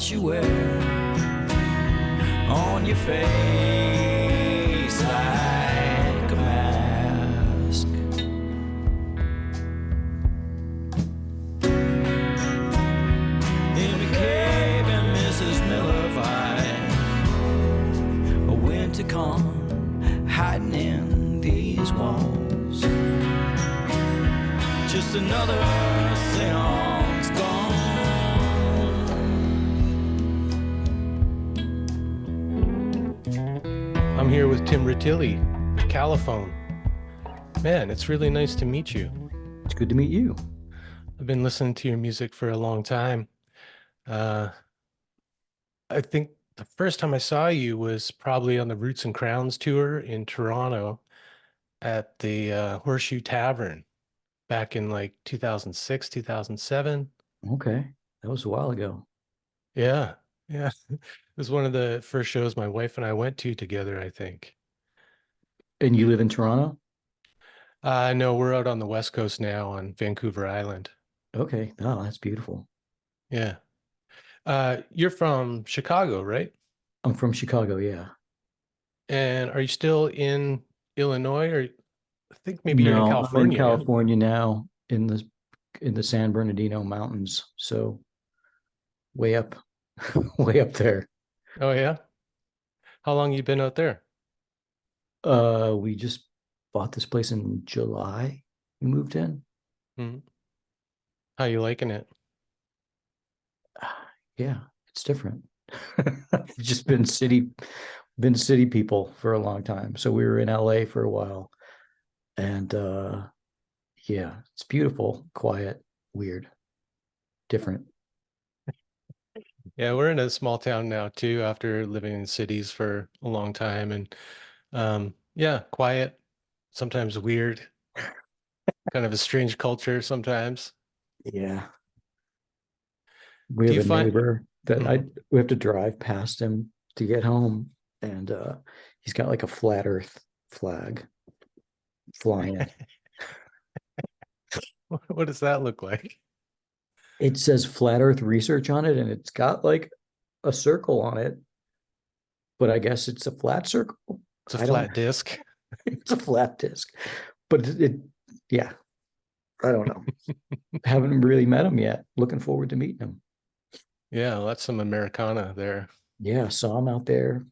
what you wear on your face like a mask. In the cave and Mrs. Miller Vine, a winter calm hiding in these walls. Just another seance gone. I'm here with Tim Rutili, Califone. Man, it's really nice to meet you. It's good to meet you. I've been listening to your music for a long time. I think the first time I saw you was probably on the Roots and Crowns tour in Toronto at the Horseshoe Tavern back in like 2006, 2007. Okay. That was a while ago. Yeah, yeah. It was one of the first shows my wife and I went to together, I think. And you live in Toronto? No, we're out on the West Coast now on Vancouver Island. Okay. Oh, that's beautiful. Yeah. You're from Chicago, right? I'm from Chicago, yeah. And are you still in Illinois, or I think maybe you're in No, I'm in California, yeah? California now in the San Bernardino Mountains. So way up, way up there. Oh yeah. How long you been out there? We just bought this place in July. We moved in. Mhm. How you liking it? Yeah, it's different. Just been city people for a long time. So we were in LA for a while. And yeah, it's beautiful, quiet, weird, different. Yeah, we're in a small town now too, after living in cities for a long time, and yeah, quiet, sometimes weird, kind of a strange culture sometimes. Yeah. We Do have you a find neighbor that Mhm. we have to drive past him to get home. And he's got like a flat earth flag flying. What does that look like? It says flat earth research on it, and it's got like a circle on it, but I guess it's a flat circle. It's a I don't flat disc. it's a flat disc. But yeah, I don't know. Haven't really met him yet. Looking forward to meeting him. Yeah, well, that's some Americana there. Yeah, saw him out there.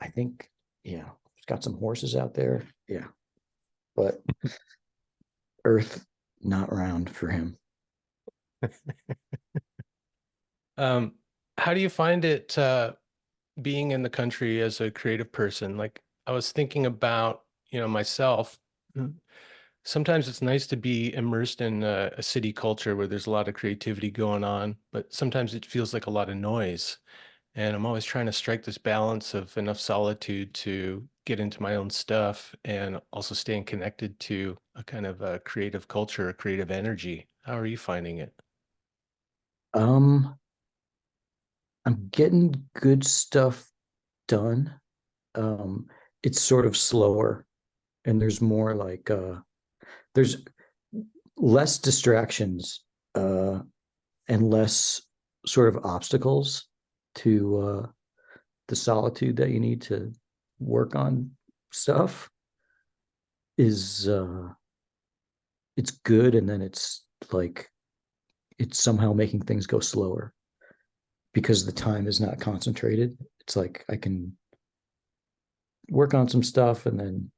I think, yeah, he's got some horses out there. Yeah, but Earth not round for him. Um, how do you find it being in the country as a creative person? Like I was thinking about, myself. Mm. Sometimes it's nice to be immersed in a city culture where there's a lot of creativity going on, but sometimes it feels like a lot of noise. And I'm always trying to strike this balance of enough solitude to get into my own stuff and also staying connected to a kind of a creative culture, a creative energy. How are you finding it? Um, I'm getting good stuff done. Um, it's sort of slower, and there's more like there's less distractions and less sort of obstacles to the solitude that you need to work on stuff is it's good, and then it's like it's somehow making things go slower because the time is not concentrated. It's like I can work on some stuff and then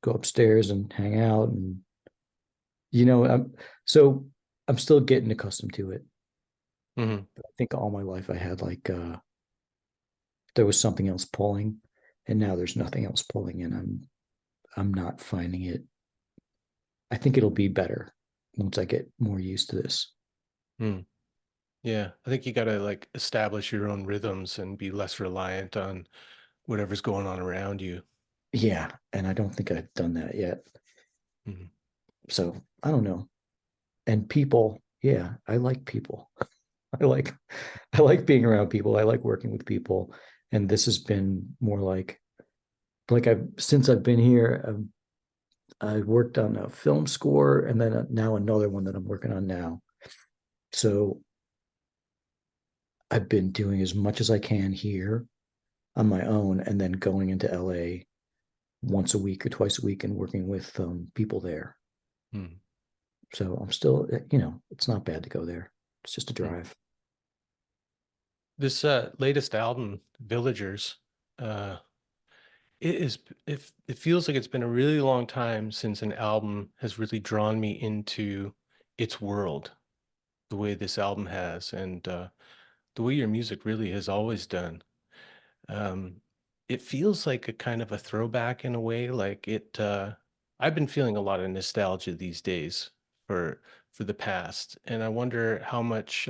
go upstairs and hang out, and you know I'm so I'm still getting accustomed to it. Hmm. I think all my life I had like there was something else pulling, and now there's nothing else pulling, and I'm not finding it. I think it'll be better once I get more used to this. Mm. Yeah, I think you got to like establish your own rhythms and be less reliant on whatever's going on around you. Yeah, and I don't think I've done that yet. Mhm. So I don't know. And people, yeah, I like people. I like I like being around people. I like working with people. And this has been more like I've since I've been here, I worked on a film score, and then now another one that I'm working on now. So I've been doing as much as I can here on my own, and then going into LA once a week or twice a week and working with people there. Hmm. So I'm still, it's not bad to go there. It's just a Hmm. drive. This latest album, Villagers, uh, it is it feels like it's been a really long time since an album has really drawn me into its world the way this album has, and the way your music really has always done. Um, it feels like a kind of a throwback in a way, like it. I've been feeling a lot of nostalgia these days for for the past, and I wonder how much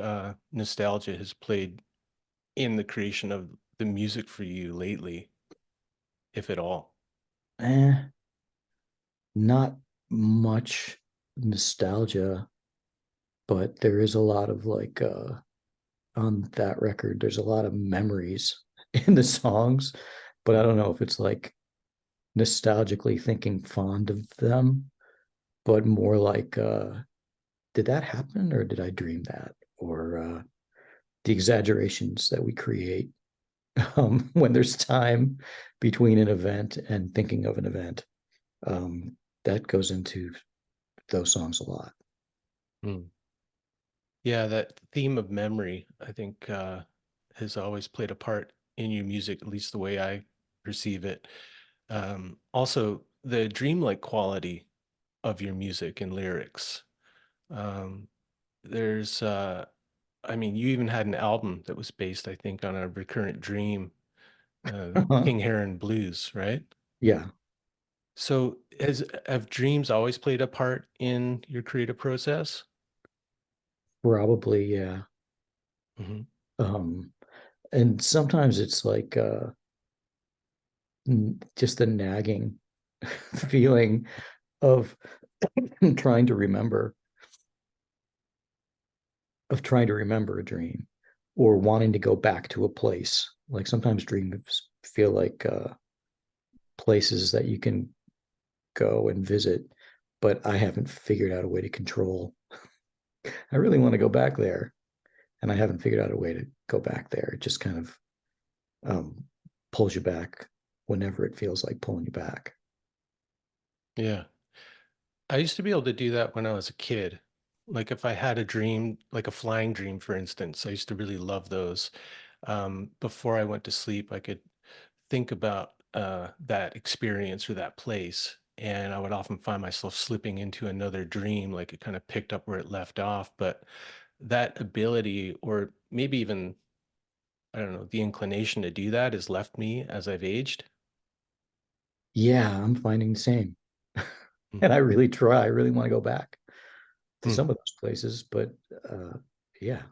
nostalgia has played in the creation of the music for you lately, if at all. Eh, not much nostalgia, but there is a lot of like on that record, there's a lot of memories in the songs, but I don't know if it's like nostalgically thinking fond of them, but more like did that happen or did I dream that? Or the exaggerations that we create when there's time between an event and thinking of an event. Um, that goes into those songs a lot. Mm. Yeah, that theme of memory, I think, has always played a part in your music, at least the way I perceive it. Also, the dreamlike quality of your music and lyrics. Um, there's, I mean, you even had an album that was based, I think, on a recurrent dream, King Heron Blues, right? Yeah, So, have dreams always played a part in your creative process? probably, yeah. Hmm. Um, and sometimes it's like just the nagging feeling of trying to remember trying to remember a dream or wanting to go back to a place. Like sometimes dreams feel like places that you can go and visit, but I haven't figured out a way to control. I really want to go back there, and I haven't figured out a way to go back there. It just kind of um, pulls you back whenever it feels like pulling you back. Yeah. I used to be able to do that when I was a kid. Like if I had a dream, like a flying dream, for instance, I used to really love those. Before I went to sleep, I could think about that experience or that place, and I would often find myself slipping into another dream, like it kind of picked up where it left off. But that ability, or maybe even, I don't know, the inclination to do that has left me as I've aged. Yeah, I'm finding the same. And Mhm. I really try. I really want to go back to Hmm. some of those places, but uh, yeah,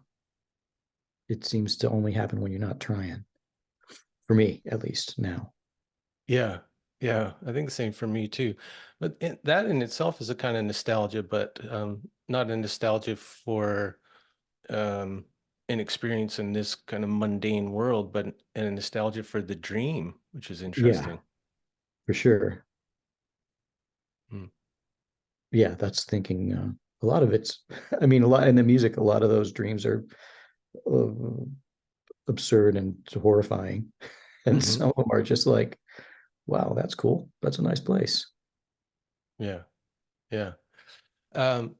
it seems to only happen when you're not trying. For me, at least now. Yeah, yeah, I think the same for me too. But that in itself is a kind of nostalgia, but not a nostalgia for um, an experience in this kind of mundane world, but a nostalgia for the dream, which is Yeah, interesting. for sure. Mm. Yeah, that's thinking. A lot of it's. I mean, a lot in the music. A lot of those dreams are uh, absurd and horrifying, and Hmm. some of them are just like, "Wow, that's cool. That's a nice place." Yeah, yeah. Um,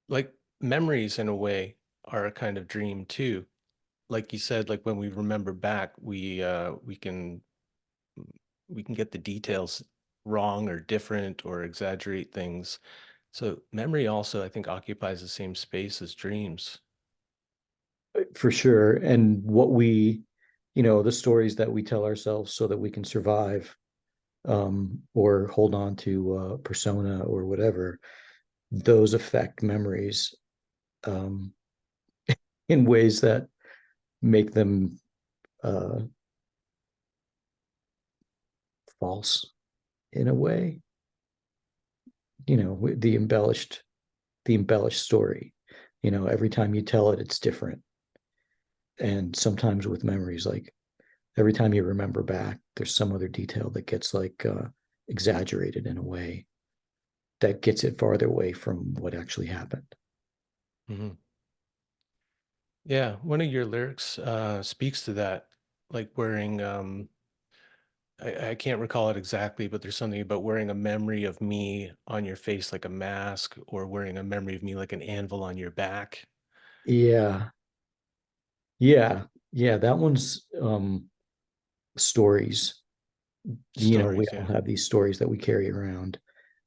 like memories in a way are a kind of dream too. Like you said, like when we remember back, we can get the details wrong or different or exaggerate things. So memory also, I think, occupies the same space as dreams. For sure. And what we, the stories that we tell ourselves so that we can survive, or hold on to persona or whatever, those affect memories um, in ways that make them uh, false in a way. The embellished story. Every time you tell it, it's different. And sometimes with memories, like every time you remember back, there's some other detail that gets like exaggerated in a way that gets it farther away from what actually happened. Mhm. Yeah, one of your lyrics speaks to that, like wearing I can't recall it exactly, but there's something about wearing a memory of me on your face like a mask, or wearing a memory of me like an anvil on your back. Yeah, yeah, that one's stories. We Stories, all yeah. have these stories that we carry around,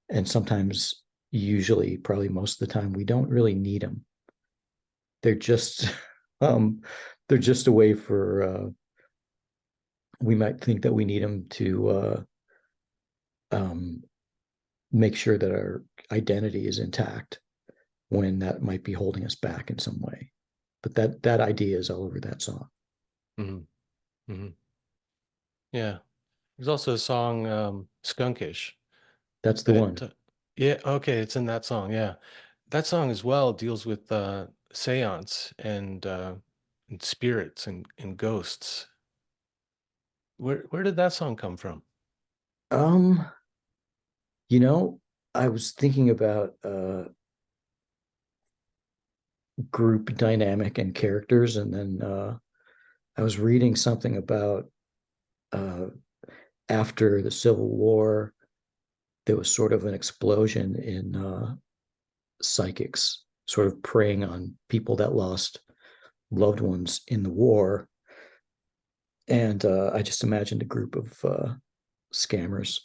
and sometimes, usually, probably most of the time, we don't really need them. They're just um they're just a way for we might think that we need them to um make sure that our identity is intact when that might be holding us back in some way. But that idea is all over that song. Hmm. Hmm. Yeah. There's also a song, Skunkish, That's the that, one. yeah, okay, it's in that song. Yeah. That song as well deals with seance and spirits and ghosts. Where did that song come from? Um, you know, I was thinking about group dynamic and characters, and then I was reading something about uh after the Civil War, there was sort of an explosion in psychics, sort of preying on people that lost loved ones in the war. And I just imagined a group of scammers.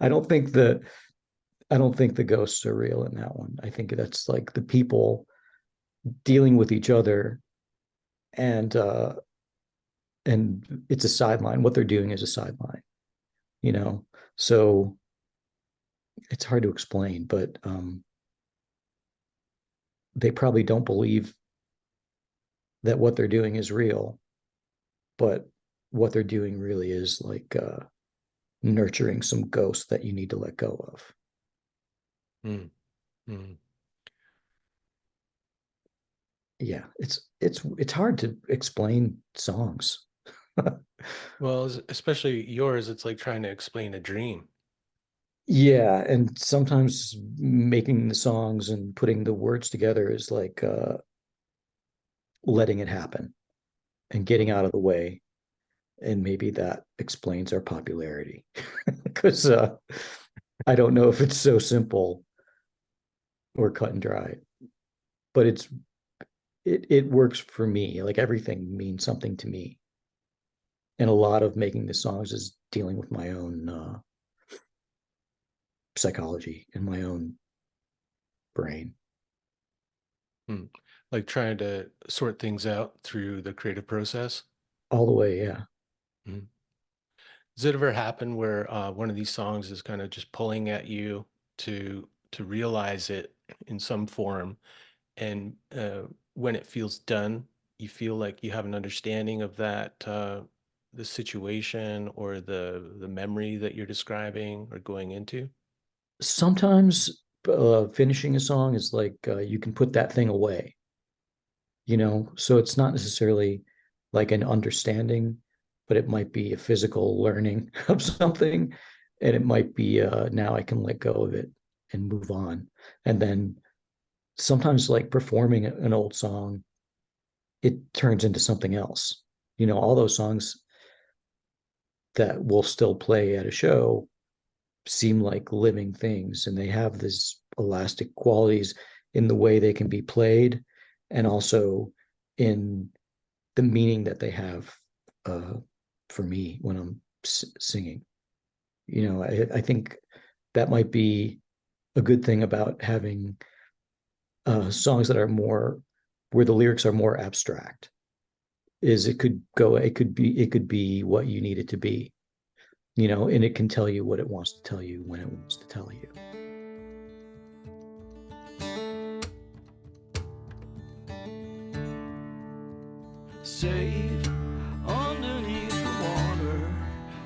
I don't think the I don't think the ghosts are real in that one. I think that's like the people dealing with each other, and it's a sideline. What they're doing is a sideline, you know. So it's hard to explain, but they probably don't believe that what they're doing is real, but what they're doing really is like nurturing some ghosts that you need to let go of. Mm, mm. Yeah, it's hard to explain songs. Well, especially yours, it's like trying to explain a dream. Yeah, and sometimes making the songs and putting the words together is like letting it happen and getting Mhm. out of the way. And maybe that explains our popularity. Because I don't know if it's so simple or cut and dry, but it works for me. Like everything means something to me. And a lot of making the songs is dealing with my own psychology and my own brain. Mm. Like trying to sort things out through the creative process. All the way, yeah. Mhm. Does it ever happen where one of these songs is kind of just pulling at you to realize it in some form, and when it feels done, you feel like you have an understanding of that the situation or the memory that you're describing or going into? Sometimes finishing a song is like you can put that thing away, so it's not necessarily like an understanding, but it might be a physical learning of something, and it might be now I can let go of it and move on. And then sometimes, like performing an old song, it turns into something else. All those songs that will still play at a show seem like living things, and they have this elastic qualities in the way they can be played, and also in the meaning that they have uh, for me when I'm singing. I think that might be a good thing about having songs that are more where the lyrics are more abstract. Is it could be what you need it to be, and it can tell you what it wants to tell you when it wants to tell you. Safe underneath the water,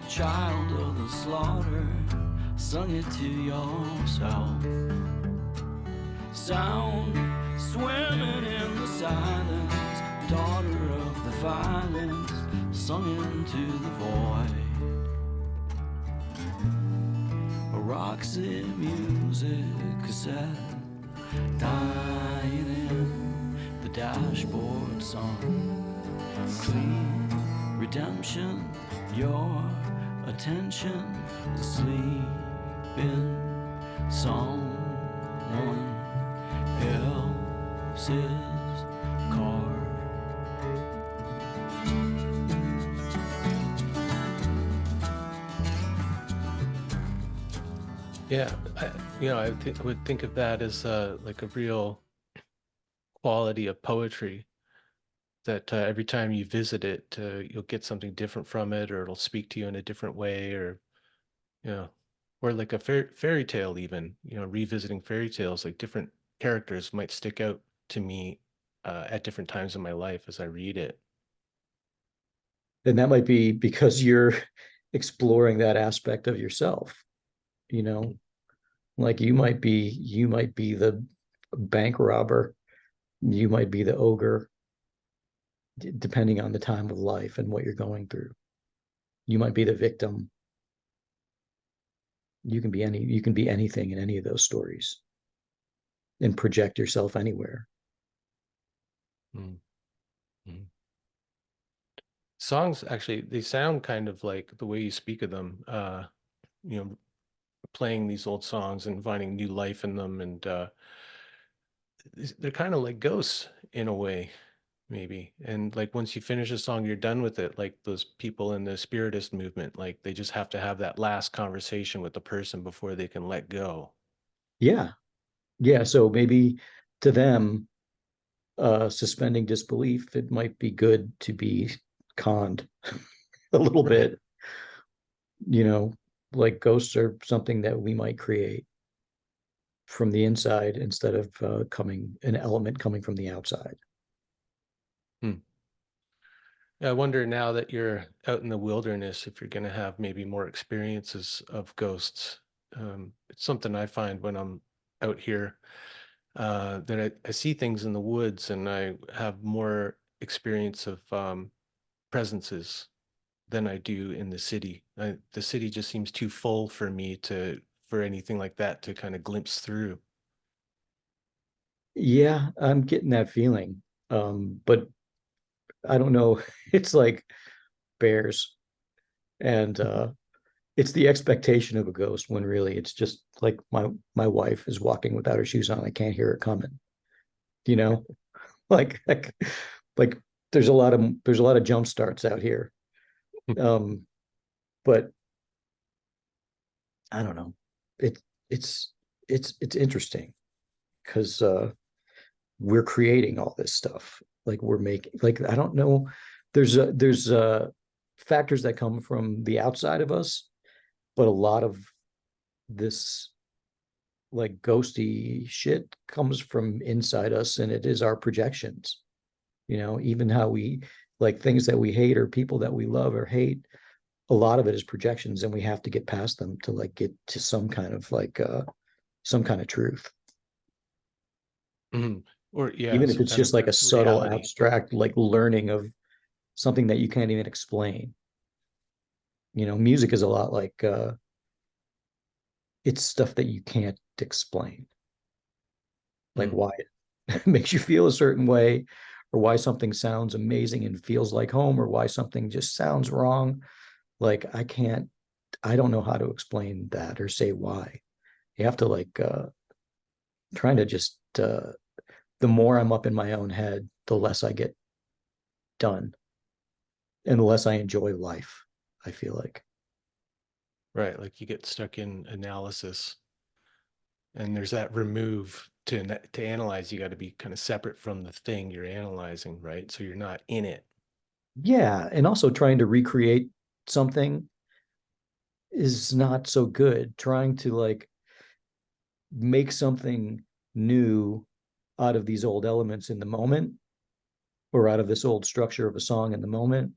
child of the slaughter, sung it to yourself. Sound swimming in the silence, daughter of the violence, sung into the void. A Roxy music cassette, dying in the dashboard sun. Clean redemption, your attention, sleep in someone else's car. Yeah, I would think of that as like a real quality of poetry that every time you visit it, you'll get something different from it, or it'll speak to you in a different way, or you know, or like a fairy tale even, revisiting fairy tales, like different characters might stick out to me at different times in my life as I read it. And that might be because you're exploring that aspect of yourself, you know, like you might be the bank robber, you might be the ogre, depending on the time of life and what you're going through. You might be the victim. You can be anything in any of those stories and project yourself anywhere. Mm. Mm. Songs actually, they sound kind of like the way you speak of them, you know, playing these old songs and finding new life in them, and they're kind of like ghosts in a way, maybe. And like once you finish a song, you're done with it. Like those people in the spiritist movement, like they just have to have that last conversation with the person before they can let go. Yeah. Yeah. So maybe to them, suspending disbelief, it might be good to be conned a little Right. bit, you know, like ghosts are something that we might create from the inside instead of coming an element coming from the outside. Hmm. Yeah, I wonder now that you're out in the wilderness if you're going to have maybe more experiences of ghosts. It's something I find when I'm out here, that I see things in the woods and I have more experience of presences than I do in the city. The city just seems too full for me for anything like that to kind of glimpse through. Yeah, I'm getting that feeling. But I don't know. It's like bears, and it's the expectation of a ghost when really it's just like my wife is walking without her shoes on. I can't hear her coming. You know, like like there's a lot of jump starts out here. Um, but I don't know. It it's it's interesting because we're creating all this stuff. Like we're making, like, I don't know. There's factors that come from the outside of us, but a lot of this like ghosty shit comes from inside us, and it is our projections. Even how we like things that we hate or people that we love or hate, a lot of it is projections, and we have to get past them to like get to some kind of truth, Mhm. Or yeah, even if some it's kind just of like a subtle reality. abstract like learning of something that you can't even explain. Music is a lot like it's stuff that you can't explain, like Mm. why it makes you feel a certain way, or why something sounds amazing and feels like home, or why something just sounds wrong. Like I don't know how to explain that or say why. You have to like trying to just the more I'm up in my own head, the less I get done and the less I enjoy life, I feel like. Right, like you get stuck in analysis, and there's that remove to analyze. You got to be kind of separate from the thing you're analyzing, right? So you're not in it. Yeah, and also trying to recreate something is not so good. Trying to like make something new out of these old elements in the moment, or out of this old structure of a song in the moment,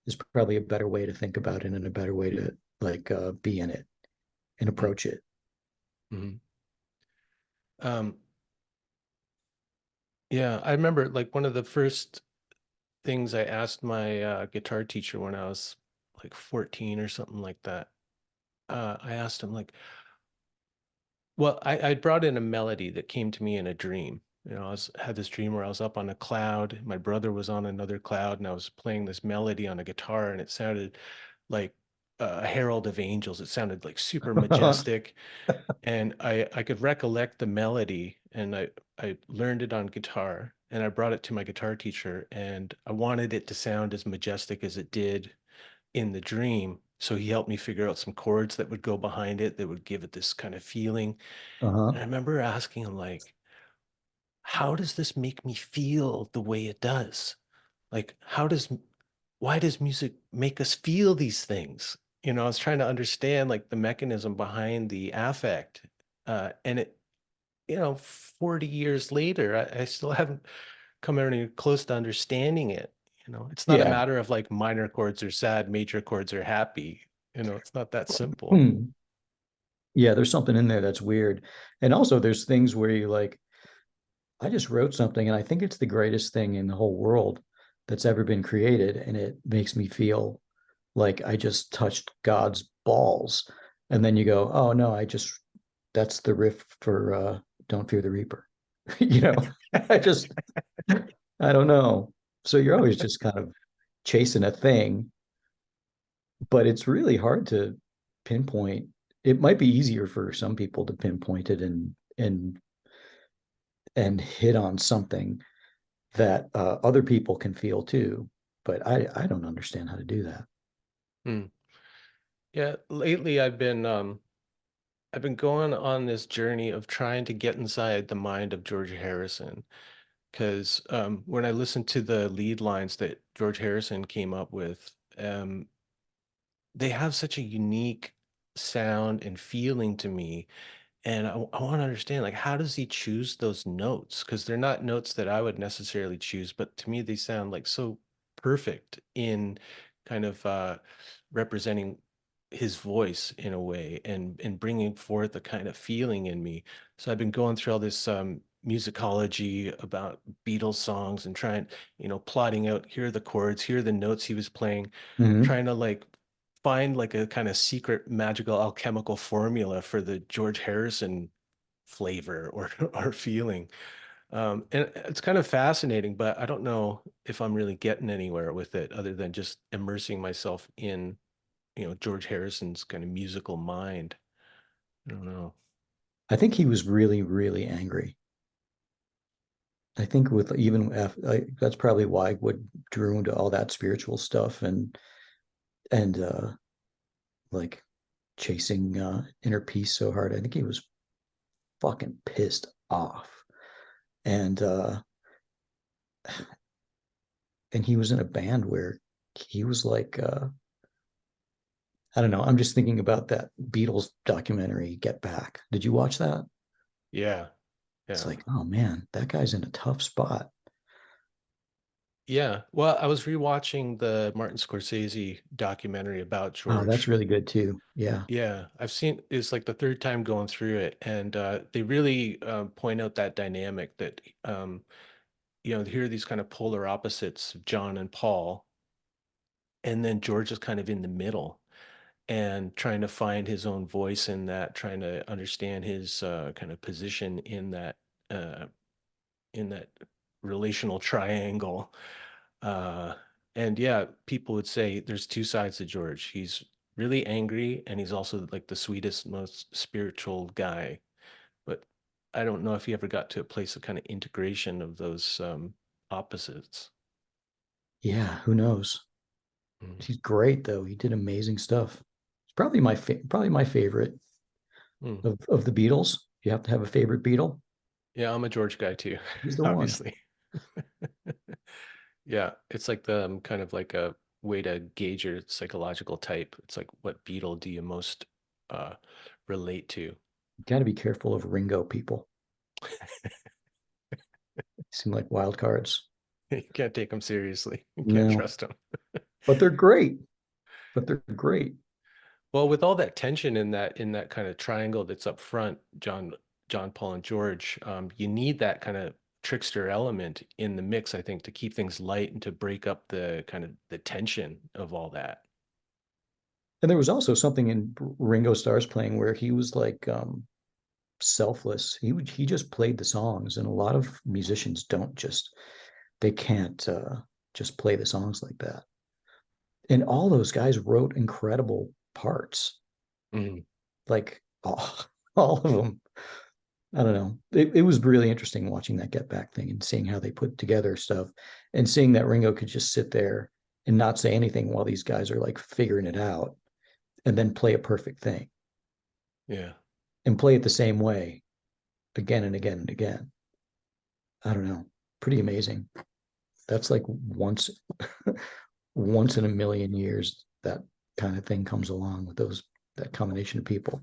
is probably a better way to think about it and a better way to like be in it and approach it. Mm-hmm. Um, yeah, I remember like one of the first things I asked my guitar teacher when I was like 14 or something like that. I asked him like, well, I brought in a melody that came to me in a dream. You know, had this dream where I was up on a cloud, my brother was on another cloud, and I was playing this melody on a guitar, and it sounded like a herald of angels. It sounded like super majestic, and I could recollect the melody, and I learned it on guitar, and I brought it to my guitar teacher, and I wanted it to sound as majestic as it did in the dream. So he helped me figure out some chords that would go behind it that would give it this kind of feeling. Uh-huh. And I remember asking him, like, how does this make me feel the way it does? Like, why does music make us feel these things? You know, I was trying to understand like the mechanism behind the affect. And it, 40 years later, I still haven't come any close to understanding it. You know, it's not a Yeah. matter of like minor chords are sad, major chords are happy. You know, it's not that simple. Hmm. Yeah, there's something in there that's weird. And also there's things where you like, I just wrote something and I think it's the greatest thing in the whole world that's ever been created. And it makes me feel like I just touched God's balls. And then you go, oh no, that's the riff for Don't Fear the Reaper. You know, I just, I don't know. So you're always just kind of chasing a thing, but it's really hard to pinpoint. It might be easier for some people to pinpoint it and hit on something that other people can feel too. But I don't understand how to do that. Hmm. Yeah, lately I've been going on this journey of trying to get inside the mind of George Harrison. Because when I listened to the lead lines that George Harrison came up with, they have such a unique sound and feeling to me. And I want to understand, like, how does he choose those notes? Because they're not notes that I would necessarily choose, but to me, they sound like so perfect in kind of representing his voice in a way and bringing forth a kind of feeling in me. So I've been going through all this musicology about Beatles songs and trying, plotting out here are the chords, here are the notes he was playing, Mhm. trying to like find like a kind of secret magical alchemical formula for the George Harrison flavor or or feeling. And it's kind of fascinating, but I don't know if I'm really getting anywhere with it other than just immersing myself in, George Harrison's kind of musical mind. I don't know. I think he was really, really angry. I think with even that's probably why what drew into all that spiritual stuff and like chasing inner peace so hard. I think he was fucking pissed off. And and he was in a band where he was like I don't know. I'm just thinking about that Beatles documentary, Get Back. Did you watch that? Yeah, It's yeah. like, oh man, that guy's in a tough spot. Yeah. Well, I was rewatching the Martin Scorsese documentary about Oh, that's George. really good too. Yeah. Yeah, I've seen it's like the third time going through it, and they really point out that dynamic that here are these kind of polar opposites, John and Paul, and then George is kind of in the middle and trying to find his own voice in that, trying to understand his kind of position uh, in that relational triangle. Uh, and yeah, people would say there's two sides to George. He's really angry, and he's also like the sweetest, most spiritual guy. But I don't know if he ever got to a place of kind of integration of those opposites. Yeah, who knows? Mm. He's great though. He did amazing stuff. It's probably my favorite Mm. of the Beatles. You have to have a favorite Beatle. Yeah, I'm a George guy too, He's the one. obviously. Yeah, it's like the kind of like a way to gauge your psychological type. It's like what Beatle do you most uh, relate to? You got to be careful of Ringo people. Seem like wild cards. You can't take them seriously. You can't No, trust them. but they're great. But they're great. Well, with all that tension in that kind of triangle that's up front, John, Paul, and George, you need that kind of trickster element in the mix, I think, to keep things light and to break up the kind of the tension of all that. And there was also something in Ringo Starr's playing where he was like selfless. He just played the songs, and a lot of musicians don't just they can't just play the songs like that. And all those guys wrote incredible parts, Mm. like all of them. I don't know. It was really interesting watching that Get Back thing and seeing how they put together stuff, and seeing that Ringo could just sit there and not say anything while these guys are like figuring it out, and then play a perfect thing Yeah. and play it the same way again and again and again. I don't know. Pretty amazing. That's like once in a million years that kind of thing comes along with that combination of people.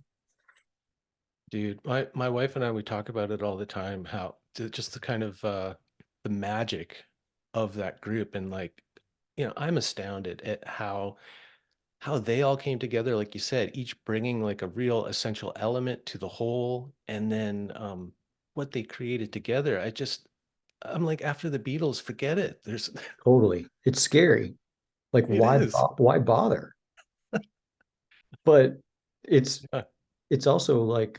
Dude, my wife and I, we talk about it all the time, how just the kind of the magic of that group. And like, I'm astounded at how they all came together, like you said, each bringing like a real essential element to the whole, and then what they created together. I'm like, after the Beatles, forget it. There's Totally. It's scary. Like it is. why bother? But it's Yeah. it's also like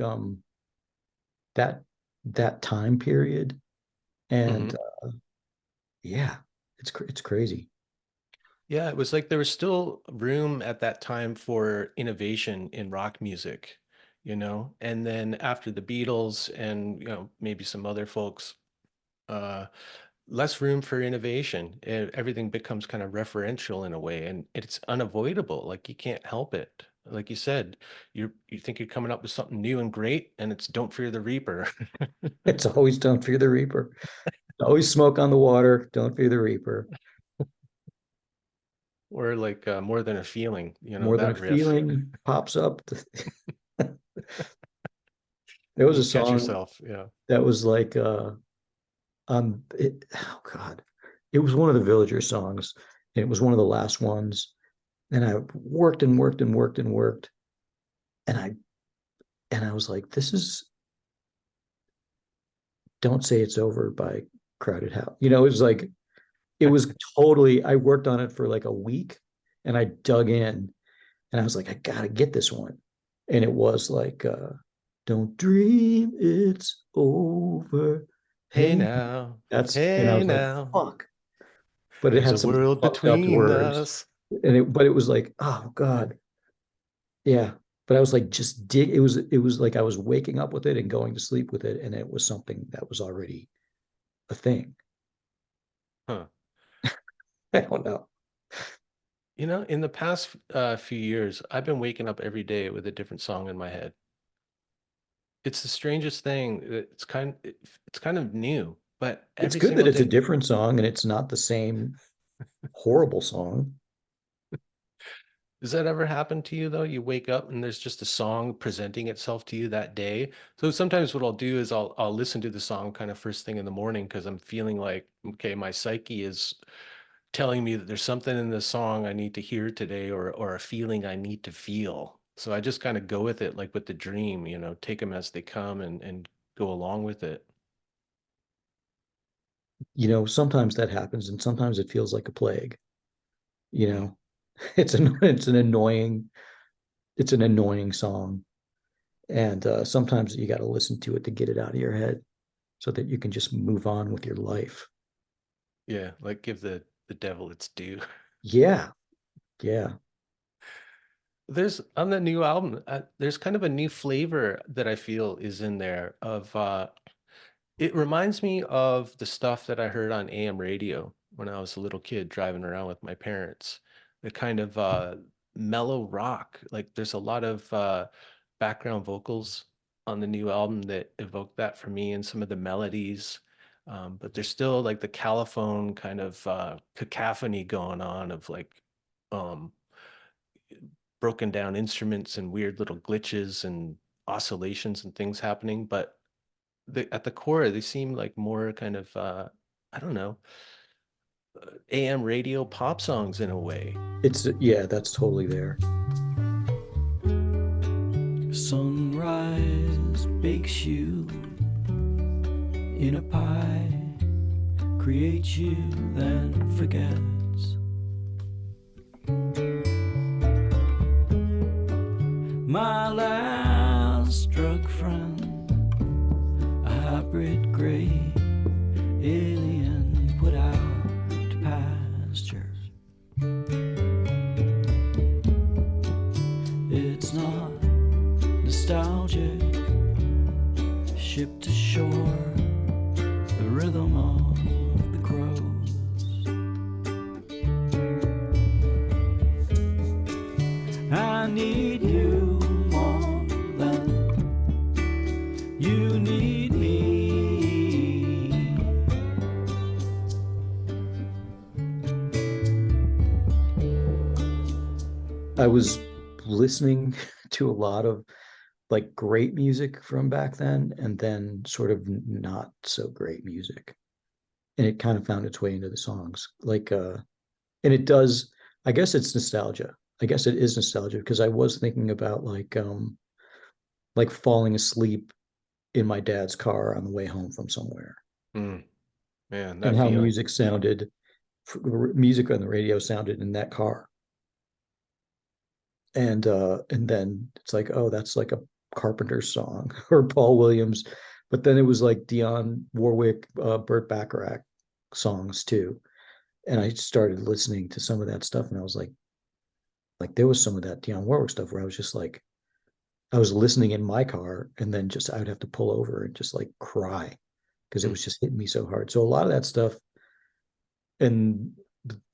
that that time period, and Mhm. yeah, it's crazy. Yeah, it was like there was still room at that time for innovation in rock music, And then after the Beatles and, maybe some other folks, uh, less room for innovation. Everything becomes kind of referential in a way, and it's unavoidable. Like you can't help it. Like you said, you think you're coming up with something new and great, and it's Don't Fear the Reaper. It's always don't fear the reaper. Always smoke on the water. Don't fear the reaper. Or like More Than a Feeling, More than a that riff. feeling pops up. There was You a catch song yourself. Yeah. that was like oh God. It was one of the Villager songs, and it was one of the last ones. And I worked and worked and worked and worked. And I was like, this is Don't Say It's Over by Crowded House. It was totally, I worked on it for like a week, and I dug in, and I was like, I gotta get this one. And it was like don't dream it's over. Hey Hey, now, and I hey was like, now, fuck. But it there's had a some world fucked up between words. us. But it was like, oh God. Yeah. But I was like, just dig. It was like I was waking up with it and going to sleep with it. And it was something that was already a thing. Huh. I don't know. In the past few years, I've been waking up every day with a different song in my head. It's the strangest thing. It's kind of new, but It's every good that single it's a day. different song and it's not the same horrible song. Does that ever happen to you though? You wake up and there's just a song presenting itself to you that day. So sometimes what I'll do is I'll listen to the song kind of first thing in the morning because I'm feeling like, okay, my psyche is telling me that there's something in the song I need to hear today, or a feeling I need to feel. So I just kind of go with it like with the dream, take them as they come and go along with it. Sometimes that happens, and sometimes it feels like a plague. You Mm. know, it's an annoying song, and sometimes you got to listen to it to get it out of your head so that you can just move on with your life. Yeah, like give the devil its due. Yeah, yeah. There's on the new album, there's kind of a new flavor that I feel is in there of it reminds me of the stuff that I heard on AM radio when I was a little kid driving around with my parents. The kind of mellow rock. Like there's a lot of background vocals on the new album that evoke that for me, and some of the melodies. But there's still like the Califone kind of cacophony going on of like um, broken down instruments and weird little glitches and oscillations and things happening. But at the core, they seem like more kind of I don't know, AM radio pop songs in a way. Yeah, that's totally there. Sunrise bakes you in a pie, creates you, then forgets. My last drug friend hybrid gray alien put out to pasture. It's not nostalgic, shipped to shore, the rhythm of the crows. I need you more than you need me. I was listening to a lot of like great music from back then, and then sort of not so great music. And it kind of found its way into the songs. And it does, I guess it's nostalgia. I guess it is nostalgia because I was thinking about like falling asleep in my dad's car on the way home from somewhere, Man, and that how feeling. music on the radio sounded in that car. And then it's like, oh, that's like a Carpenter song or Paul Williams, but then it was like Dionne Warwick, Burt Bacharach songs too. And I started listening to some of that stuff, and I was like there was some of that Dionne Warwick stuff where I was just like, I was listening in my car, and then just I would have to pull over and just like cry because it was just hitting me so hard. So a lot of that stuff, and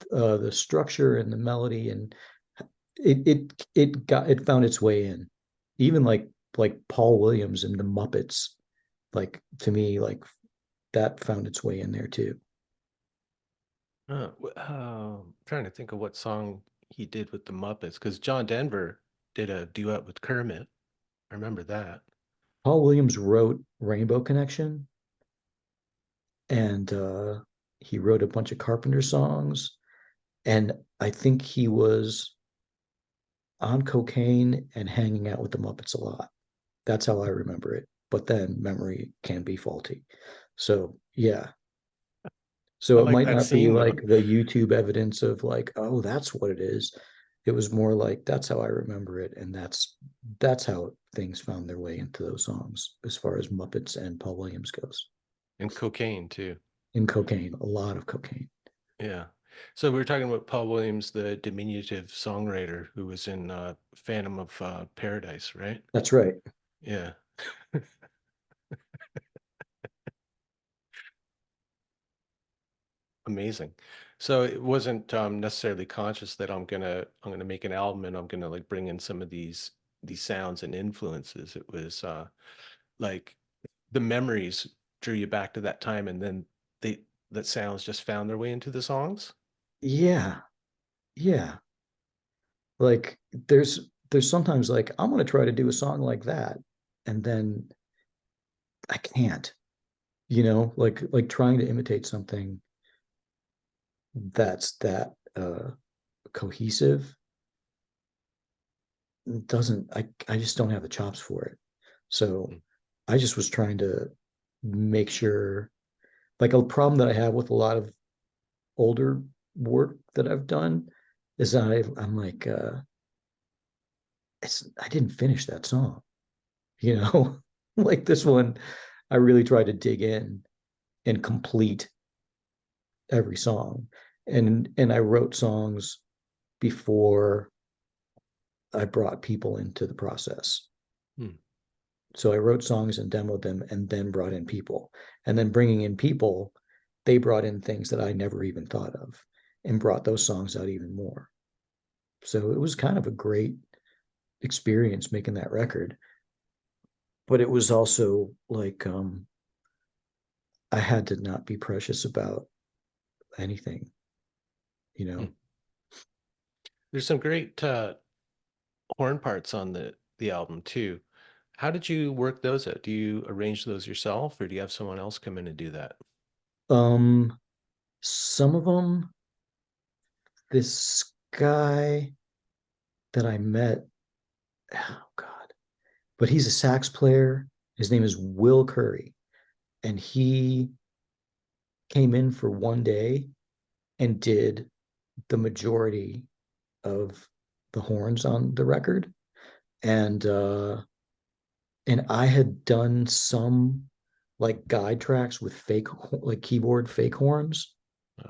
the structure and the melody, and it found its way in. Even like Paul Williams and the Muppets, like to me, like that found its way in there too. Trying to think of what song he did with the Muppets, because John Denver did a duet with Kermit. I remember that. Paul Williams wrote Rainbow Connection, and he wrote a bunch of Carpenter songs, and I think he was on cocaine and hanging out with the Muppets a lot. That's how I remember it. But then memory can be faulty. So yeah. So I it like might that not be scene though. like the YouTube evidence of like, oh, that's what it is. It was more like that's how I remember it, and that's how things found their way into those songs as far as Muppets and Paul Williams goes. And cocaine too. In cocaine, a lot of cocaine. Yeah. So we were talking about Paul Williams, the diminutive songwriter who was in Phantom of Paradise, right? That's right. Yeah. Amazing. So it wasn't necessarily conscious that I'm gonna make an album and I'm gonna like bring in some of these sounds and influences. It was like the memories drew you back to that time, and then they that sounds just found their way into the songs. Yeah. Yeah. Like there's sometimes like I'm gonna try to do a song like that, and then I can't, like trying to imitate something that's that cohesive doesn't I just don't have the chops for it. So Mm. I just was trying to make sure, like a problem that I have with a lot of older work that I've done is I'm like I didn't finish that song, you know. Like this one, I really tried to dig in and complete every song. And I wrote songs before I brought people into the process. Hmm. So I wrote songs and demoed them and then brought in people. And then bringing in people, they brought in things that I never even thought of and brought those songs out even more. So it was kind of a great experience making that record. But it was also like I had to not be precious about anything, you Hmm. know. There's some great horn parts on the album too. How did you work those out? Do you arrange those yourself, or do you have someone else come in and do that? Um some of them, this guy that I met, oh God, but he's a sax player. His name is Will Curry, and he came in for one day and did the majority of the horns on the record. And I had done some like guide tracks with fake like keyboard fake horns,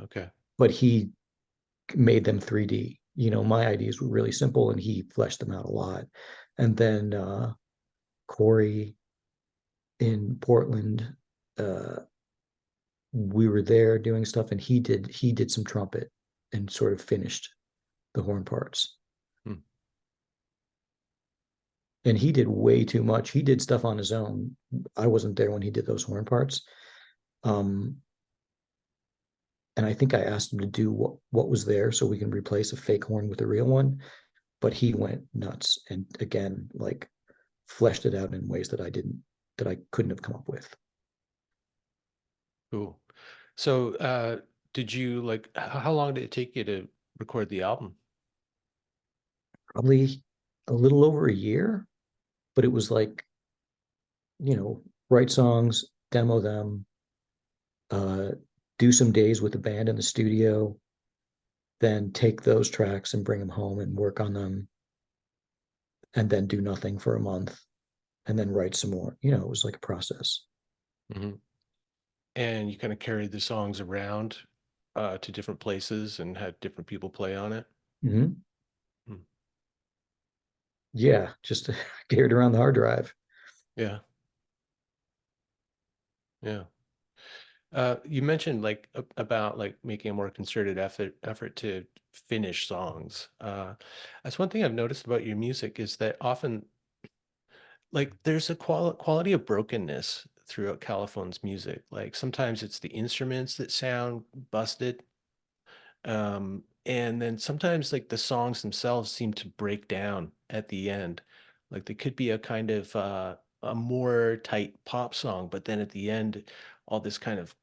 Okay. but he made them 3D. You know, my ideas were really simple and he fleshed them out a lot. And then Corey in Portland, uh, we were there doing stuff and he did some trumpet and sort of finished the horn parts. Hmm. And he did way too much. He did stuff on his own. I wasn't there when he did those horn parts. Um, and I think I asked him to do what was there so we can replace a fake horn with a real one. But he went nuts and again, like fleshed it out in ways that I couldn't have come up with. Cool. So, did you like, how long did it take you to record the album? Probably a little over a year, but it was like, you know, write songs, demo them, uh, do some days with the band in the studio, then take those tracks and bring them home and work on them, and then do nothing for a month, and then write some more. You know, it was like a process. Hmm. And you kind of carried the songs around to different places and had different people play on it. Mm-hmm. Hmm. Yeah, just carried around the hard drive. Yeah. Yeah. You mentioned like about like making a more concerted effort to finish songs. That's one thing I've noticed about your music is that often like there's a quality of brokenness throughout Caliphone's music. Like sometimes it's the instruments that sound busted. And then sometimes like the songs themselves seem to break down at the end. Like they could be a kind of a more tight pop song, but then at the end, all this kind of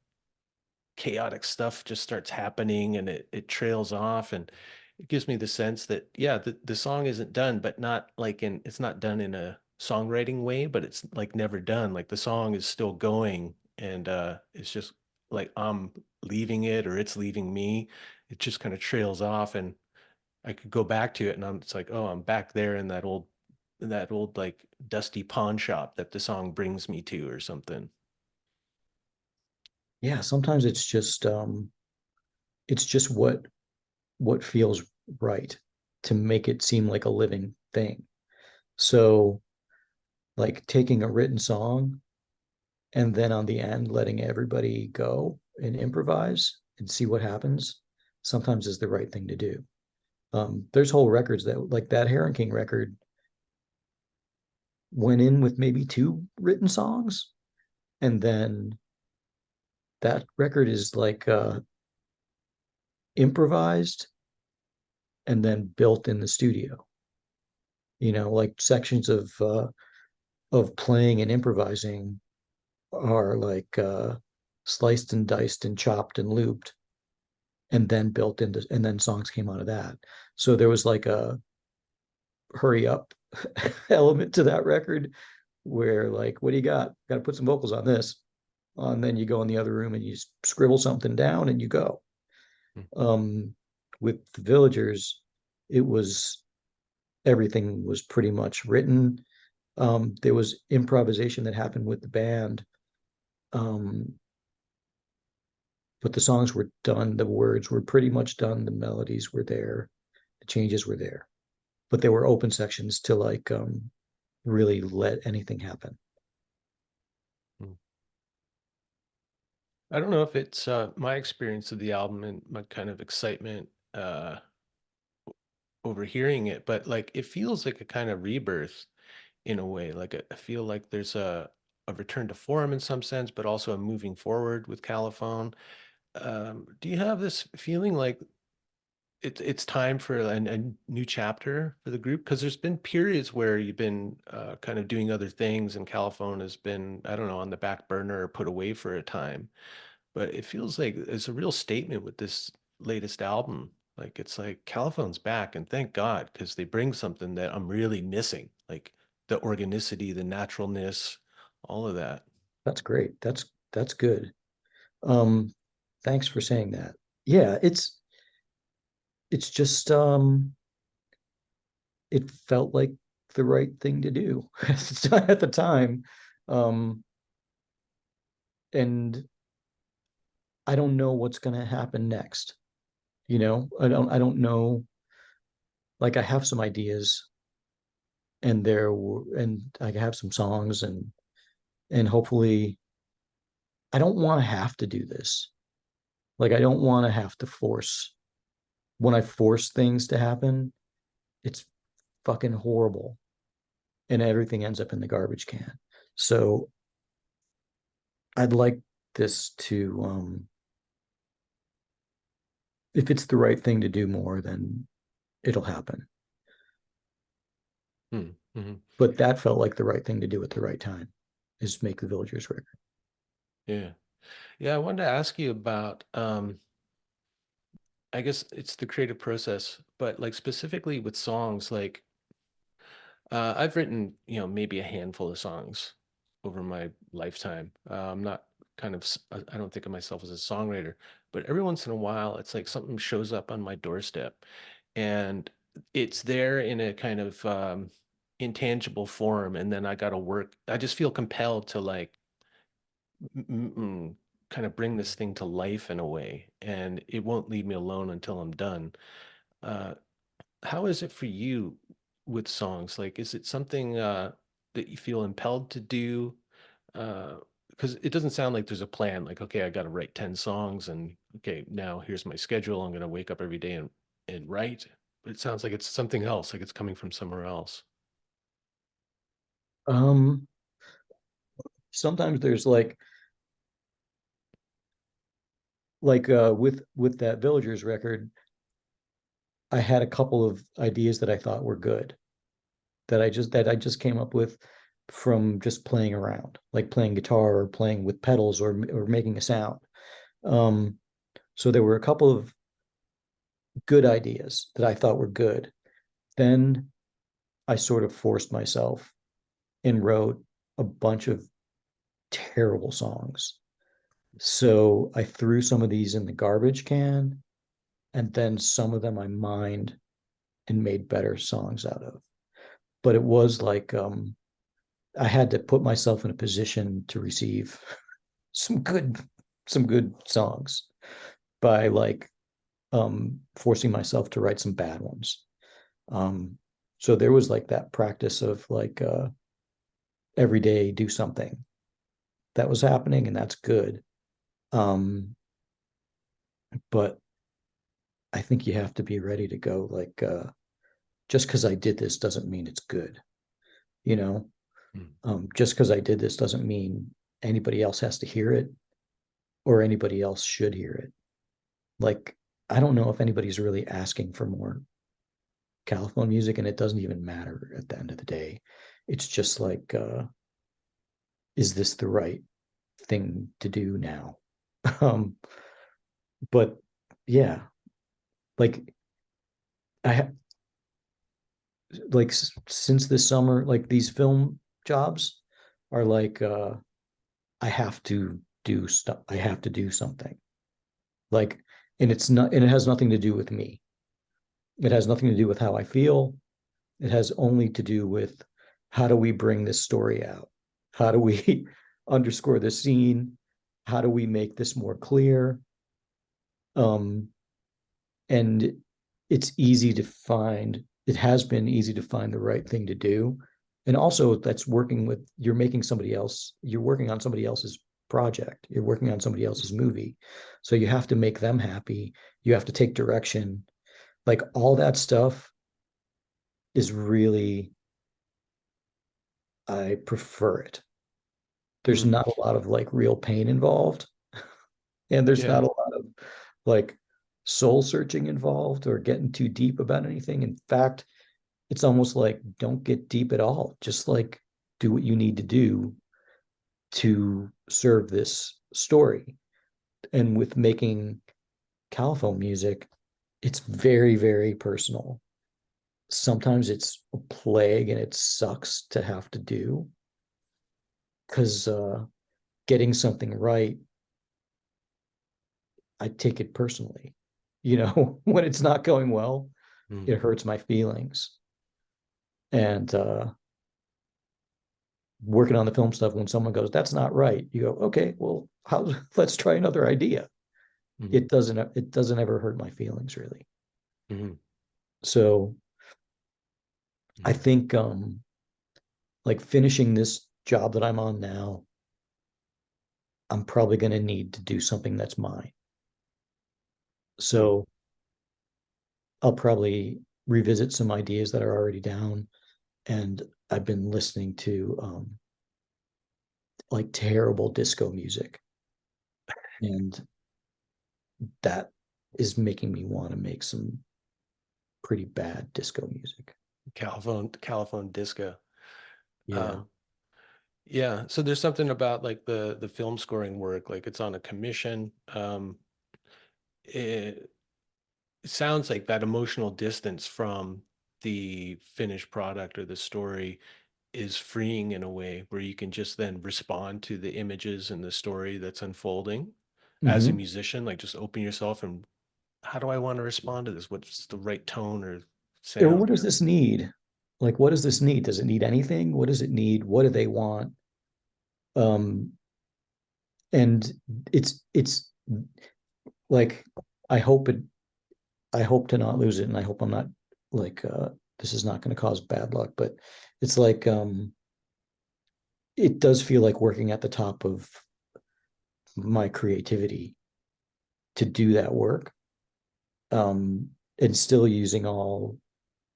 chaotic stuff just starts happening and it trails off and it gives me the sense that yeah the song isn't done but not like in it's not done in a songwriting way but it's like never done like the song is still going and it's just like I'm leaving it or it's leaving me it just kind of trails off and I could go back to it and it's like oh I'm back there in that old like dusty pawn shop that the song brings me to or something. Yeah, sometimes it's just what feels right to make it seem like a living thing. So like taking a written song and then on the end letting everybody go and improvise and see what happens sometimes is the right thing to do. There's whole records that like that Heron King record went in with maybe two written songs, and then that record is like improvised and then built in the studio. You know, like sections of playing and improvising are like sliced and diced and chopped and looped and then built into and then songs came out of that. So there was like a hurry up element to that record where like, what do you got? Got to put some vocals on this. And then you go in the other room and you scribble something down and you go. Hmm. With the Villagers, it was everything was pretty much written. There was improvisation that happened with the band, um, but the songs were done. The words were pretty much done. The melodies were there. The changes were there, but there were open sections to like really let anything happen. Hmm. I don't know if it's my experience of the album and my kind of excitement over hearing it, but like it feels like a kind of rebirth in a way. Like I feel like there's a return to form in some sense, but also a moving forward with Caliphone. Do you have this feeling like it's time for a new chapter for the group? Because there's been periods where you've been kind of doing other things, and Caliphone has been, I don't know, on the back burner or put away for a time. But it feels like it's a real statement with this latest album. Like it's like Caliphone's back, and thank God, because they bring something that I'm really missing, like the organicity, the naturalness, all of that. That's great. That's good. Um, Thanks for saying that. Yeah, it's just it felt like the right thing to do at the time. Um, and I don't know what's going to happen next. I don't know. Like I have some ideas, and I have some songs, and hopefully I don't want to have to do this. Like I don't want to have to force. When I force things to happen, it's fucking horrible, and everything ends up in the garbage can. So I'd like this to, if it's the right thing to do more, then it'll happen. Mm-hmm. But that felt like the right thing to do at the right time, is make the Villagers record. Yeah. Yeah, I wanted to ask you about I guess it's the creative process, but like specifically with songs, like I've written, maybe a handful of songs over my lifetime. I'm not I don't think of myself as a songwriter, but every once in a while, it's like something shows up on my doorstep, and it's there in a kind of intangible form, and then I got to work. I just feel compelled to like kind of bring this thing to life in a way, and it won't leave me alone until I'm done. Uh, how is it for you with songs? Like, is it something that you feel impelled to do? Because it doesn't sound like there's a plan. Like, okay, I got to write 10 songs, and okay, now here's my schedule. I'm going to wake up every day and write. But it sounds like it's something else, like it's coming from somewhere else. Um, Sometimes there's with that Villagers record, I had a couple of ideas that I thought were good, that I just came up with from just playing around, like playing guitar or playing with pedals, or making a sound. Um, so there were a couple of good ideas that I thought were good. Then I sort of forced myself and wrote a bunch of terrible songs. So I threw some of these in the garbage can, and then some of them I mined and made better songs out of. But it was like, I had to put myself in a position to receive some good some good songs by forcing myself to write some bad ones. Um, so there was like that practice of every day do something that was happening, and that's good. Um, but I think you have to be ready to go. Just because I did this doesn't mean it's good. You know, Mm. just because I did this doesn't mean anybody else has to hear it, or anybody else should hear it. Like, I don't know if anybody's really asking for more Califone music, and it doesn't even matter at the end of the day. It's just like, is this the right thing to do now? um, but yeah, like I have since this summer, like these film jobs are I have to do stuff. I have to do something. Like, and it has nothing to do with me. It has nothing to do with how I feel. It has only to do with, how do we bring this story out? How do we underscore this scene? How do we make this more clear? Um, and it's easy to find, it has been easy to find the right thing to do. And also, that's working with, you're working on somebody else's project, you're working on somebody else's movie. So you have to make them happy. You have to take direction. Like all that stuff is really, I prefer it. There's Mm. not a lot of real pain involved, and there's not Yeah. a lot of like soul searching involved or getting too deep about anything. In fact, it's almost like, don't get deep at all. Just do what you need to do to serve this story. And with making Califone music, it's very, very personal. Sometimes it's a plague and it sucks to have to do, because getting something right, I take it personally. When it's not going well, Mm. it hurts my feelings. And working on the film stuff, when someone goes, "That's not right," you go, "Okay, well, how? Let's try another idea." Mhm. It doesn't ever hurt my feelings really. Mhm. So I Mhm. think like finishing this job that I'm on now, I'm probably going to need to do something that's mine. Mhm. So I'll probably revisit some ideas that are already down. And I've been listening to like terrible disco music. And that is making me want to make some pretty bad disco music. Califone disco. Yeah. Um, yeah. So there's something about like the film scoring work, like it's on a commission. It, it sounds like that emotional distance from the finished product or the story is freeing in a way where you can just then respond to the images and the story that's unfolding as a Mm-hmm. musician, like just open yourself and how do I want to respond to this? What's the right tone or Or what sound? does this need? Like, what does this need? Does it need anything? What does it need? What do they want? Um, and it's like I hope it I hope to not lose it, and I hope I'm not like this is not going to cause bad luck, but it's like it does feel like working at the top of my creativity to do that work, and still using all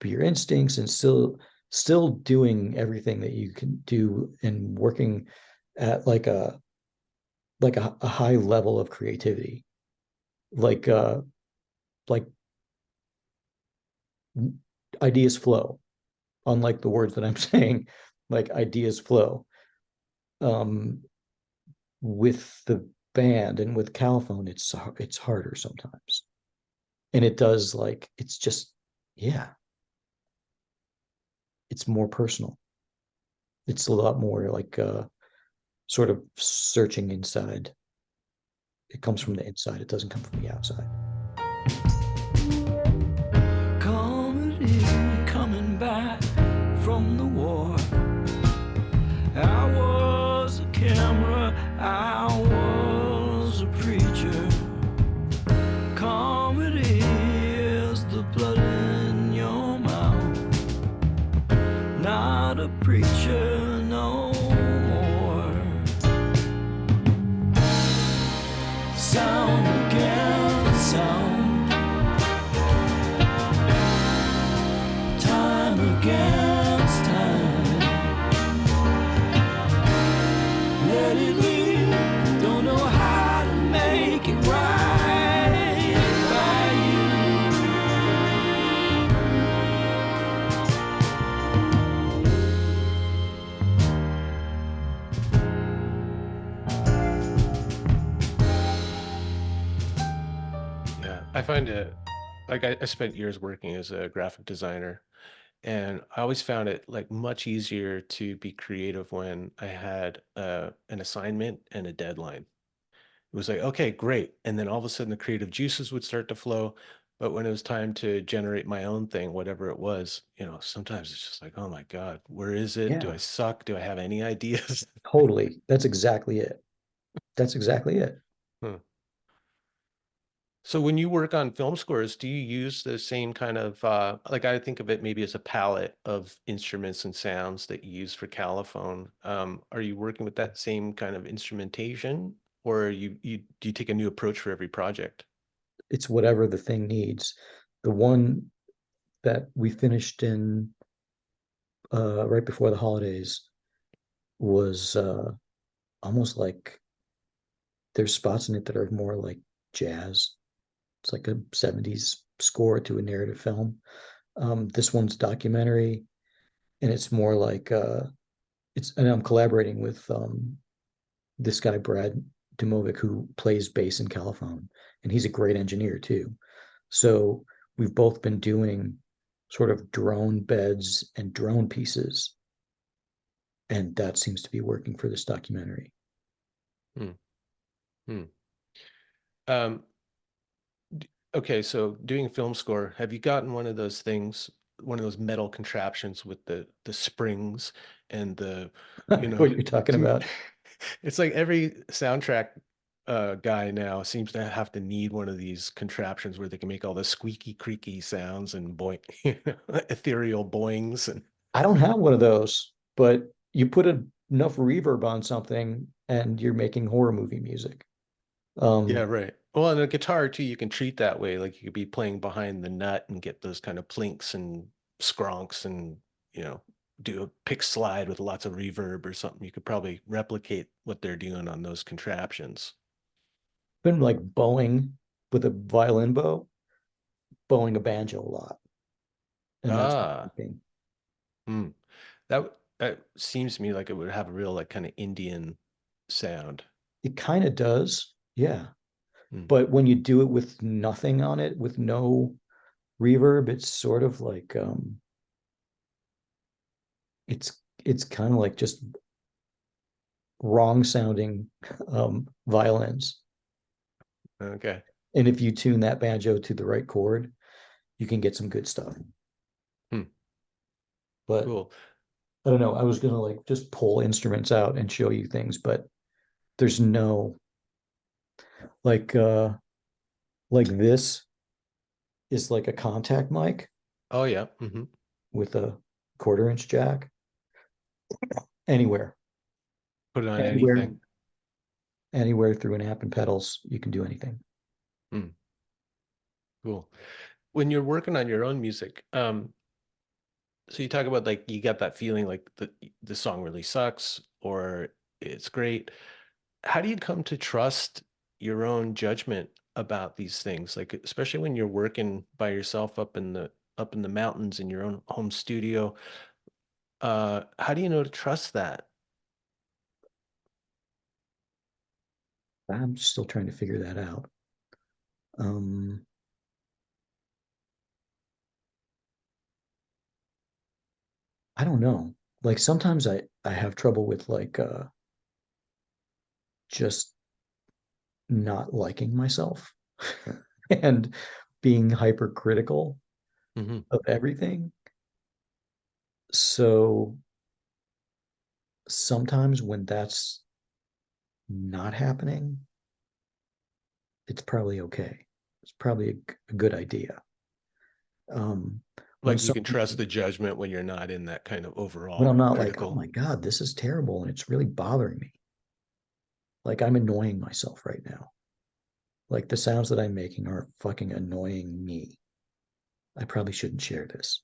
your instincts and still doing everything that you can do and working at like a high level of creativity, like like ideas flow, unlike the words that I'm saying, like ideas flow. Um, with the band and with Califone, it's harder sometimes, and it does like it's just yeah, it's more personal. It's a lot more like sort of searching inside. It comes from the inside. It doesn't come from the outside. Comedy coming back from the war. I was a camera, I was a preacher. Comedy is the blood in your mouth. Not a preacher no more. Sound against sound. Time against time. Let it lead. Don't know how to make it right by Yeah, I find it like I spent years working as a graphic designer, and I always found it like much easier to be creative when I had an assignment and a deadline. It was like, okay, great. And then all of a sudden the creative juices would start to flow. But when it was time to generate my own thing, whatever it was, sometimes it's just like, oh my God, where is it? Do I Yeah, suck? Do I have any ideas? totally. That's exactly it. That's exactly it. Hmm. So when you work on film scores, do you use the same kind of like I think of it maybe as a palette of instruments and sounds that you use for Califone? Are you working with that same kind of instrumentation, or do you take a new approach for every project? It's whatever the thing needs. The one that we finished in right before the holidays was almost like there's spots in it that are more like jazz. It's like a 70s score to a narrative film. This one's documentary, and it's more like and I'm collaborating with this guy Brad Dumovic who plays bass in Califone, and he's a great engineer too. So we've both been doing sort of drone beds and drone pieces, and that seems to be working for this documentary. Hmm. Hmm. Um, okay, so doing film score, have you gotten one of those things? one of those metal contraptions with the springs and the, I you know know, what you're talking two. about. It's like every soundtrack guy now seems to have to need one of these contraptions where they can make all the squeaky, creaky sounds and boing, ethereal boings and I don't have one of those, but you put enough reverb on something and you're making horror movie music. yeah, Um, right. Well, and a guitar too, you can treat that way. Like you could be playing behind the nut and get those kind of plinks and skronks and, you know, do a pick slide with lots of reverb or something. You could probably replicate what they're doing on those contraptions. been like bowing with a violin bow, bowing a banjo a lot, and that's my Ah, thing. hmm. That seems to me like it would have a real like kind of Indian sound. It kind of does, yeah. Hmm. But when you do it with nothing on it, with no reverb, it's sort of like it's kind of like just wrong sounding violins. Okay, And if you tune that banjo to the right chord, you can get some good stuff. hmm. But Cool. I don't know. I was gonna like just pull instruments out and show you things, but there's no like this is like a contact mic Oh yeah. Hmm. with a quarter-inch jack. Anywhere, Put it on anywhere, anything. anywhere through an app and pedals, you can do anything. Hmm. Cool. When you're working on your own music, so you talk about like you got that feeling like the song really sucks or it's great. How do you come to trust your own judgment about these things? Like especially when you're working by yourself up in the mountains in your own home studio. How do you know to trust that? I'm still trying to figure that out. Um, I don't know. Like sometimes I have trouble with like just not liking myself and being hypercritical Hmm. of everything. So sometimes when that's not happening, it's probably okay. It's probably a good idea. When Like you can something, trust the judgment when you're not in that kind of when I'm overall not like, oh critical. my God, this is terrible and it's really bothering me. Like I'm annoying myself right now. Like the sounds that I'm making are fucking annoying me. I probably shouldn't share this,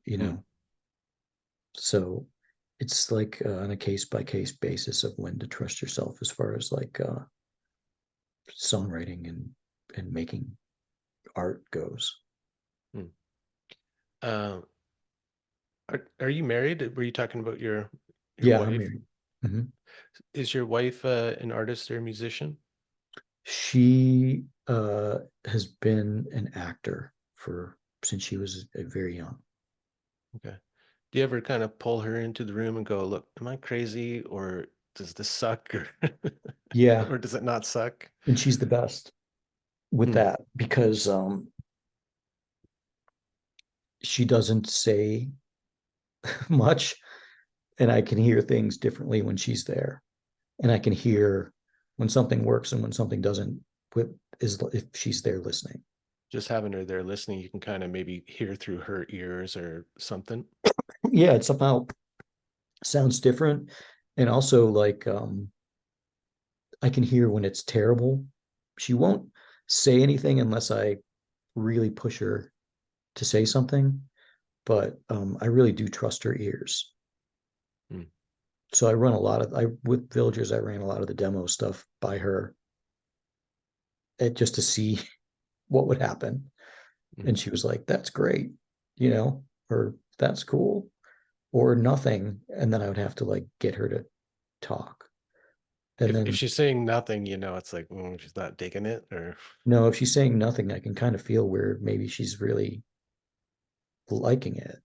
you Hmm. know? So it's like on a case by case basis of when to trust yourself as far as like songwriting and making art goes. Hmm. Uh, are you married? Were you talking about your Yeah, I'm wife? married. Mhm. Is your wife an artist or a musician? She has been an actor for since she was very young. Okay. Do you ever kind of pull her into the room and go, look, am I crazy or does this suck or Yeah, or does it not suck? and she's the best with Hmm. that because she doesn't say much, and I can hear things differently when she's there, and I can hear when something works and when something doesn't. With is if she's there listening. Just having her there listening, you can kind of maybe hear through her ears or something. Yeah, it somehow sounds different, and also like I can hear when it's terrible. She won't say anything unless I really push her to say something, but I really do trust her ears. Hmm. So I run a lot of I with villagers. I ran a lot of the demo stuff by her just to see what would happen, Hmm. and she was like, "That's great," or "That's cool," or nothing, and then I would have to like get her to talk, and If then she's saying nothing, it's like she's not digging it or no, if she's saying nothing, I can kind of feel where maybe she's really liking it.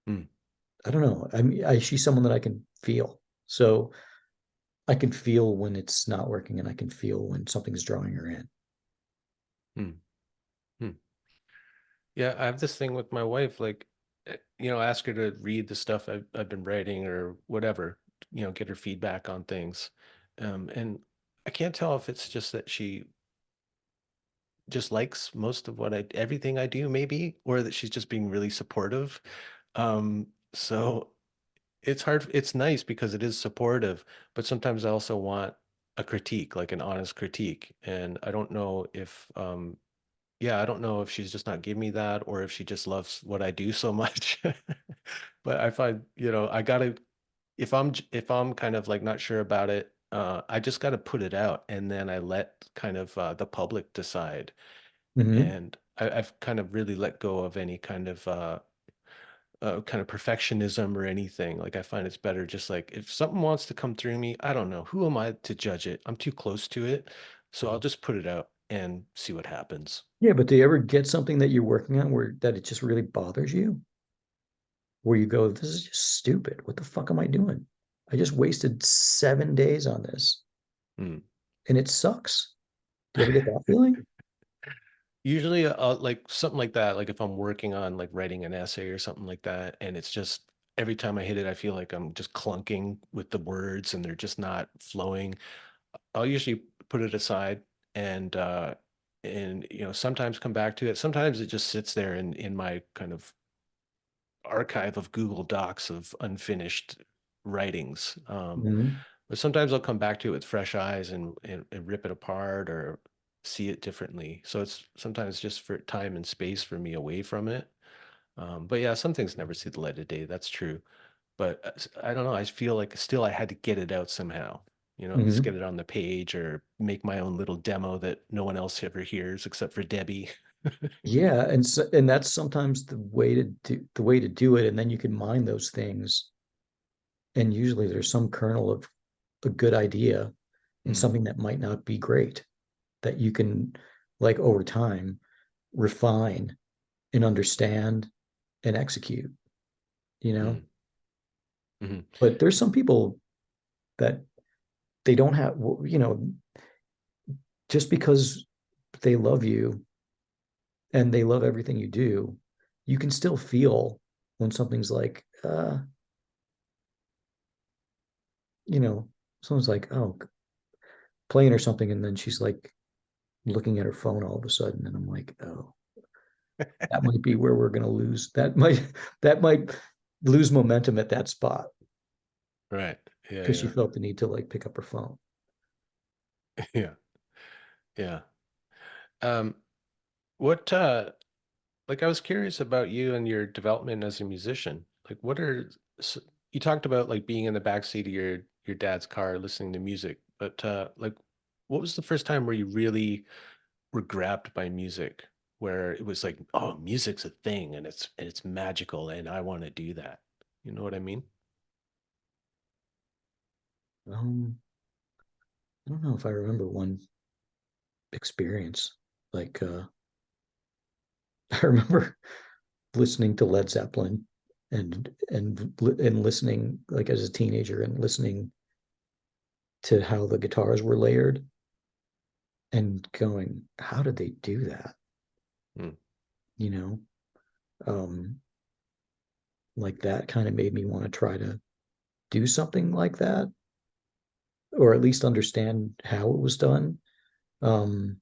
hmm. I don't know. She's someone that I can feel. So I can feel when it's not working and I can feel when something's drawing her in. Hmm. Hmm. Yeah, I have this thing with my wife, like, ask her to read the stuff I've been writing or whatever, get her feedback on things. And I can't tell if it's just that she just likes most of everything I do, maybe, or that she's just being really supportive. So it's hard. It's nice because it is supportive, but sometimes I also want a critique, like an honest critique. And I don't know if, yeah, I don't know if she's just not giving me that or if she just loves what I do so much. But I find, I gotta, if I'm kind of like not sure about it, I just gotta put it out and then I let kind of the public decide. Hmm. And I've kind of really let go of any kind of perfectionism or anything. Like I find it's better just like if something wants to come through me, I don't know. Who am I to judge it? I'm too close to it. So I'll just put it out and see what happens. Yeah, but do you ever get something that you're working on where that it just really bothers you? Where you go, this is just stupid. What the fuck am I doing? I just wasted 7 days on this Hmm. and it sucks. Do you ever get that feeling? Usually, like something like that, like if I'm working on like writing an essay or something like that, and it's just every time I hit it, I feel like I'm just clunking with the words and they're just not flowing. I'll usually put it aside and sometimes come back to it. Sometimes it just sits there in my kind of archive of Google Docs of unfinished writings. Mhm. But sometimes I'll come back to it with fresh eyes and rip it apart or see it differently. So it's sometimes just for time and space for me away from it. But yeah, some things never see the light of day. That's true. But I don't know. I feel like still I had to get it out somehow. At least get Mhm. it on the page or make my own little demo that no one else ever hears except for Debbie. Yeah, and that's sometimes the way to do it, and then you can mine those things. And usually there's some kernel of a good idea and Mm, something that might not be great that you can like over time refine and understand and execute, you know? mm, mm, But there's some people that they don't have, just because they love you and they love everything you do, you can still feel when something's like, you know, someone's like, oh, playing or something, and then she's like looking at her phone all of a sudden, and I'm like, oh, that might be where we're gonna lose. That might lose momentum at that spot right. Yeah, because she yeah. felt the need to like pick up her phone. Yeah. Yeah. Um, what like I was curious about you and your development as a musician. Like you talked about like being in the backseat of your dad's car listening to music, but like what was the first time where you really were grabbed by music, where it was like, oh, music's a thing and it's magical and I want to do that. You know what I mean? Um, I don't know if I remember one experience. Like I remember listening to Led Zeppelin and listening like as a teenager and listening to how the guitars were layered and going, how did they do that? Mm, You know, um, like that kind of made me want to try to do something like that, or at least understand how it was done. Um,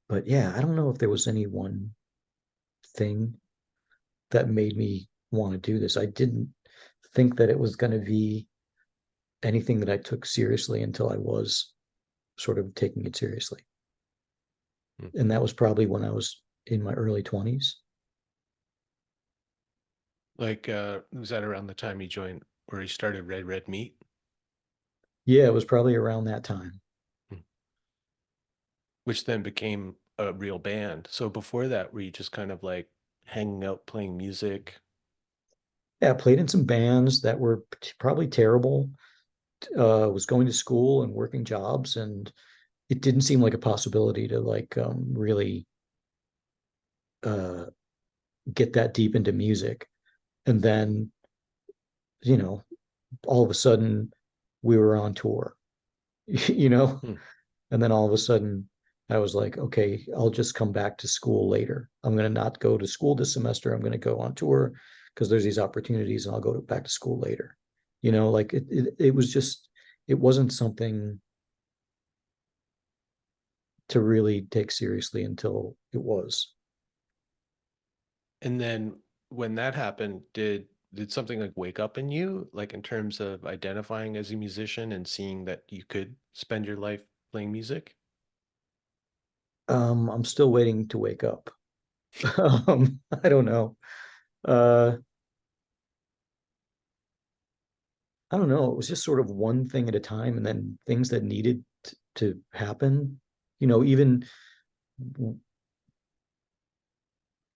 but yeah, I don't know if there was any one thing that made me want to do this. I didn't think that it was going to be anything that I took seriously until I was sort of taking it seriously. mm. And that was probably when I was in my early 20s. Like was that around the time you joined where you started Red Meat? Yeah, it was probably around that time. Mm. Which then became a real band. So before that, were you just kind of like hanging out playing music? Yeah, I played in some bands that were probably terrible. Was going to school and working jobs, and it didn't seem like a possibility to like really uh, get that deep into music. And then, you know, all of a sudden we were on tour, you know, Hmm. and then all of a sudden I was like, okay, I'll just come back to school later. I'm going to not go to school this semester. I'm going to go on tour because there's these opportunities, and I'll go back to school later. Like it was just, it wasn't something to really take seriously until it was. And then when that happened, did something like wake up in you, like in terms of identifying as a musician and seeing that you could spend your life playing music? I'm still waiting to wake up. I don't know. Uh, I don't know. It was just sort of one thing at a time, and then things that needed to happen. Even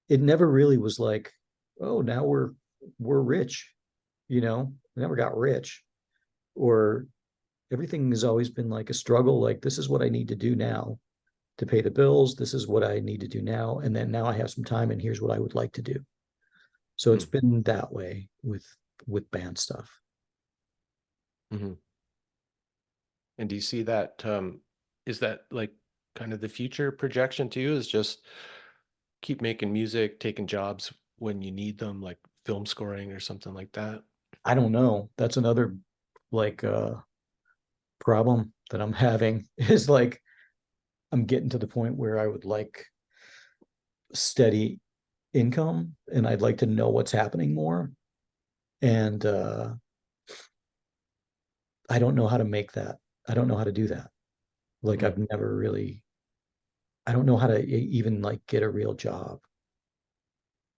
it never really was like, oh, now we're rich. We never got rich, or everything has always been like a struggle. Like, this is what I need to do now to pay the bills. This is what I need to do now, and then now I have some time, and here's what I would like to do. So it's Hmm. been that way with band stuff. Hmm. And do you see that, is that like kind of the future projection to you, is just keep making music, taking jobs when you need them, like film scoring or something like that? I don't know. That's another like problem that I'm having is like I'm getting to the point where I would like steady income, and I'd like to know what's happening more. And I don't know how to make that. I don't know how to do that. Like, Hmm. I've never really, I don't know how to even like get a real job,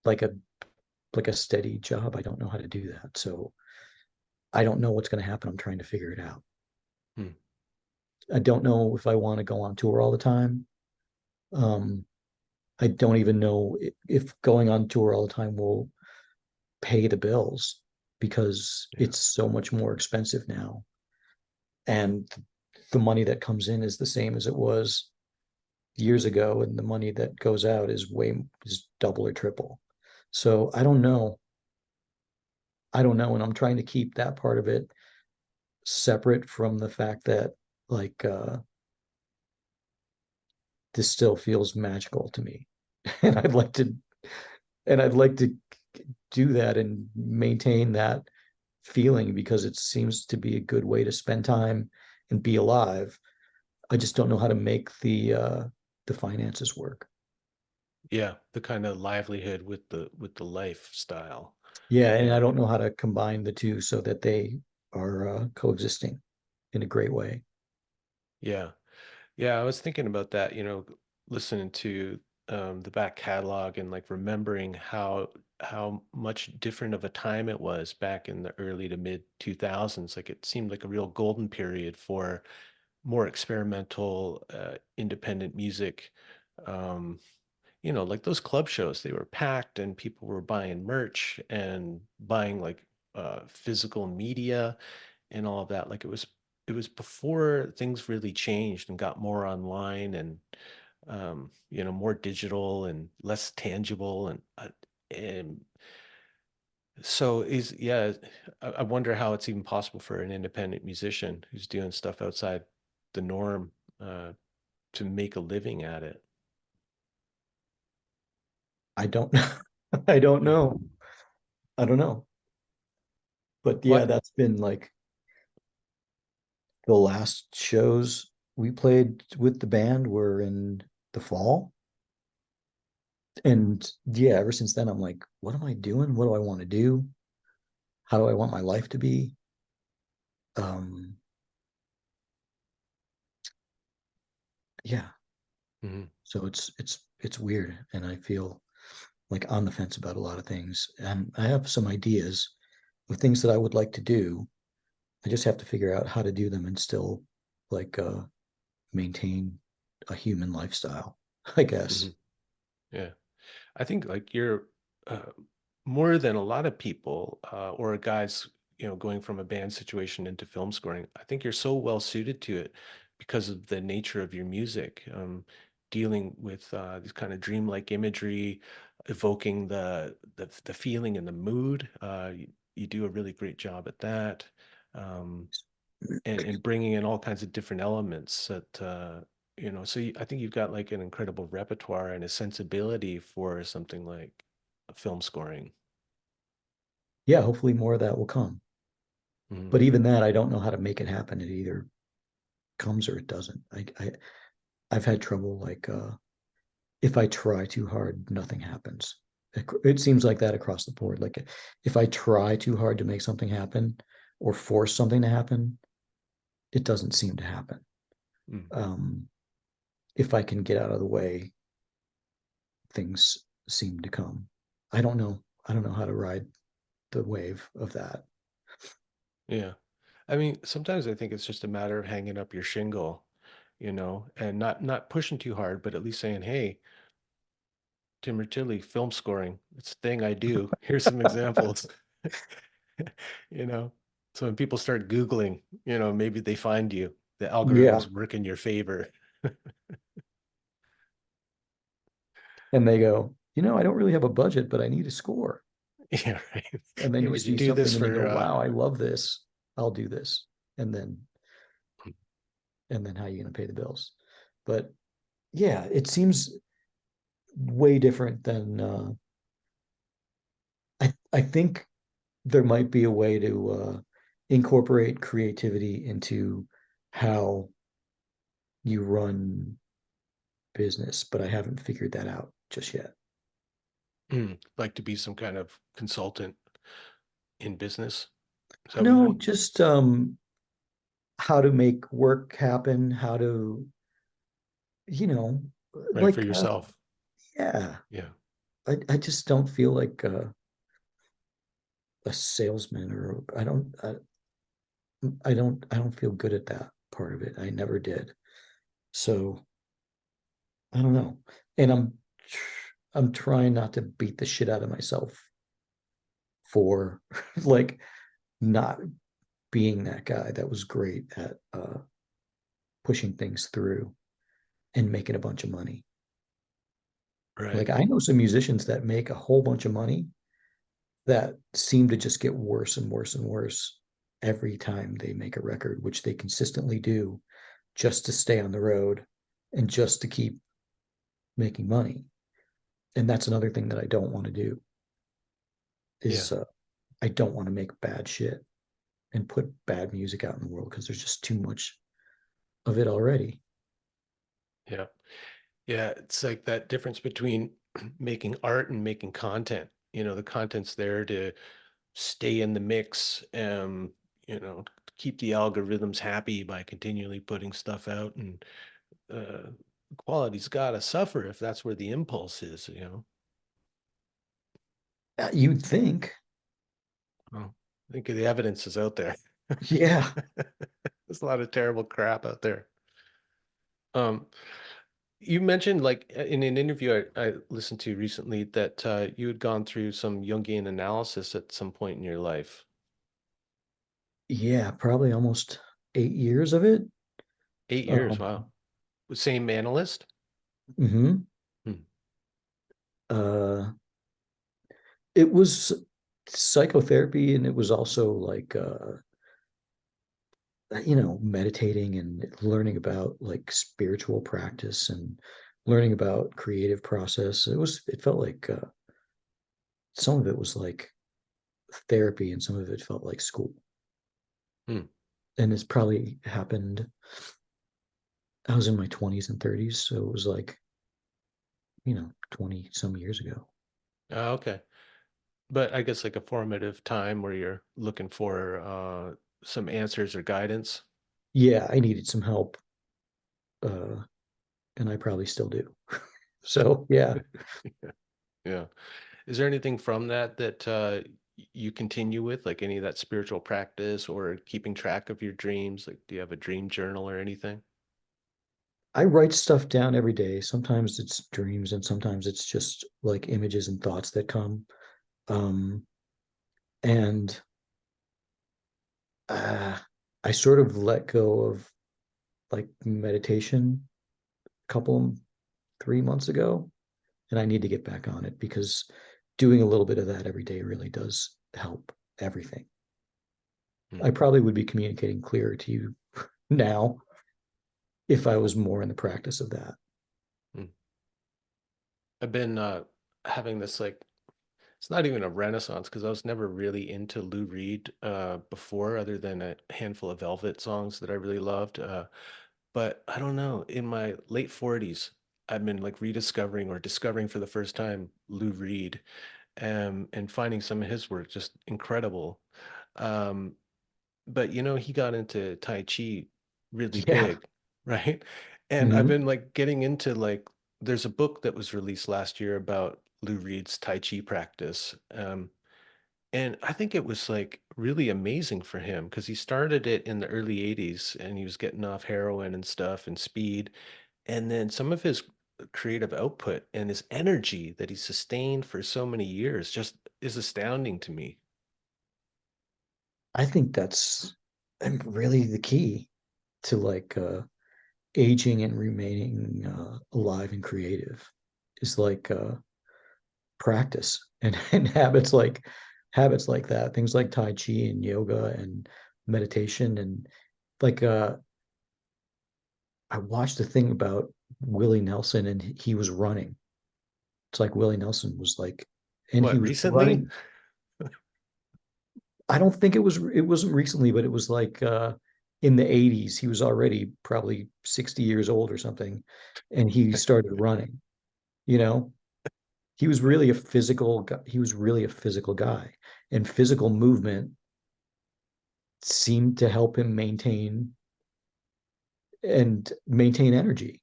like a steady job. I don't know how to do that. So I don't know what's going to happen. I'm trying to figure it out. Hmm. I don't know if I want to go on tour all the time. Um, I don't even know if going on tour all the time will pay the bills, because Yeah. it's so much more expensive now. And the money that comes in is the same as it was years ago, and the money that goes out is double or triple. So I don't know, and I'm trying to keep that part of it separate from the fact that, like, this still feels magical to me. and I'd like to and I'd like to do that and maintain that feeling, because it seems to be a good way to spend time and be alive. I just don't know how to make the finances work. Yeah, the kind of livelihood with the lifestyle. Yeah, and I Yeah. don't know how to combine the two so that they are coexisting in a great way. Yeah. Yeah, I was thinking about that, listening to the back catalog and like remembering how much different of a time it was back in the early to mid 2000s. Like it seemed like a real golden period for more experimental, independent music. Um, like those club shows, they were packed and people were buying merch and buying like physical media and all of that. Like it was before things really changed and got more online and more digital and less tangible and so is yeah, I wonder how it's even possible for an independent musician who's doing stuff outside the norm uh, to make a living at it. I don't know. I don't Yeah. know. I don't know. But yeah, What? that's been like the last shows we played with the band were in the fall. And yeah, ever since then, I'm like, what am I doing? What do I want to do? How do I want my life to be? Um, yeah. Mhm. So it's weird, and I feel like on the fence about a lot of things. And I have some ideas of things that I would like to do. I just have to figure out how to do them and still like maintain a human lifestyle, I guess. Mhm. Yeah. I think like you're uh, more than a lot of people or guys, going from a band situation into film scoring. I think you're so well suited to it because of the nature of your music, dealing with this kind of dreamlike imagery, evoking the feeling and the mood. You do a really great job at that, um, and bringing in all kinds of different elements that. So I think you've got like an incredible repertoire and a sensibility for something like film scoring. Yeah, hopefully more of that will come. Mhm. But even that, I don't know how to make it happen. It either comes or it doesn't. I've had trouble like if I try too hard, nothing happens. It seems like that across the board. Like if I try too hard to make something happen or force something to happen, it doesn't seem to happen. Mm. Um, if I can get out of the way, things seem to come. I don't know. I don't know how to ride the wave of that. Yeah. I mean, sometimes I think it's just a matter of hanging up your shingle, and not pushing too hard, but at least saying, "Hey, Tim Rutili, film scoring. It's a thing I do. Here's some examples." You know. So when people start Googling, maybe they find you. The Yeah. algorithms work in your favor. And they go, I don't really have a budget, but I need a score. Yeah, right. And then Yeah, you would you see do this something and you go, for wow, I love this. I'll do this. And then how are you going to pay the bills? But yeah, it seems way different than I think there might be a way to incorporate creativity into how you run business, but I haven't figured that out just yet. like to be some kind of consultant in business? Is that what you No, mean? just how to make work happen, how to, you know, Right, for like yourself. yeah, Yeah. I just don't feel like a salesman or I don't feel good at that part of it. I never did. So I don't know. And I'm trying not to beat the shit out of myself for like not being that guy that was great at pushing things through and making a bunch of money. Right. Like I know some musicians that make a whole bunch of money that seem to just get worse and worse and worse every time they make a record, which they consistently do just to stay on the road and just to keep making money. And that's another thing that I don't want to do Yeah. is I don't want to make bad shit and put bad music out in the world because there's just too much of it already. Yeah. Yeah. It's like that difference between making art and making content. The content's there to stay in the mix, keep the algorithms happy by continually putting stuff out, and uh, quality's got to suffer if that's where the impulse is. You'd think, Well, I think the evidence is out there. yeah, There's a lot of terrible crap out there. Um, you mentioned like in an interview I listened to recently that you had gone through some Jungian analysis at some point in your life. yeah, probably almost 8 years of it. 8 years, Um, wow. Same analyst? mhm. Hmm. uh, it was psychotherapy, and it was also like meditating and learning about like spiritual practice and learning about creative process. It felt like some of it was like therapy and some of it felt like school. Hmm. And it's probably happened. I was in my 20s and 30s, so it was like 20 some years ago. Okay. But I guess like a formative time where you're looking for some answers or guidance. Yeah, I needed some help, and I probably still do. So yeah. Yeah. Is there anything from that you continue with, like any of that spiritual practice or keeping track of your dreams? Like, do you have a dream journal or anything? I write stuff down every day. Sometimes it's dreams and sometimes it's just like images and thoughts that come. Um, and uh, I sort of let go of like meditation a couple 3 months ago, and I need to get back on it because doing a little bit of that every day really does help everything. Hmm. I probably would be communicating clearer to you now. if I was more in the practice of that. Mm. I've been having this like, it's not even a renaissance because I was never really into Lou Reed before, other than a handful of Velvet songs that I really loved. But I don't know, in my late 40s, I've been like rediscovering or discovering for the first time Lou Reed, and finding some of his work just incredible. Um, but he got into Tai Chi really Yeah. big, right? And I've Mhm. been like getting into like, there's a book that was released last year about Lou Reed's Tai Chi practice. And I think it was like really amazing for him because he started it in the early 80s and he was getting off heroin and stuff and speed. And then some of his creative output and his energy that he sustained for so many years just is astounding to me. I think that's really the key to like aging and remaining alive and creative is like practice and habits like that, things like Tai Chi and yoga and meditation. And like I watched a thing about Willie Nelson, and he was running. It's like Willie Nelson was like, and he What, was recently? running. I don't think it wasn't recently, but it was like in the 80s. He was already probably 60 years old or something, and he started running, you know. He was really a physical guy, and physical movement seemed to help him maintain energy,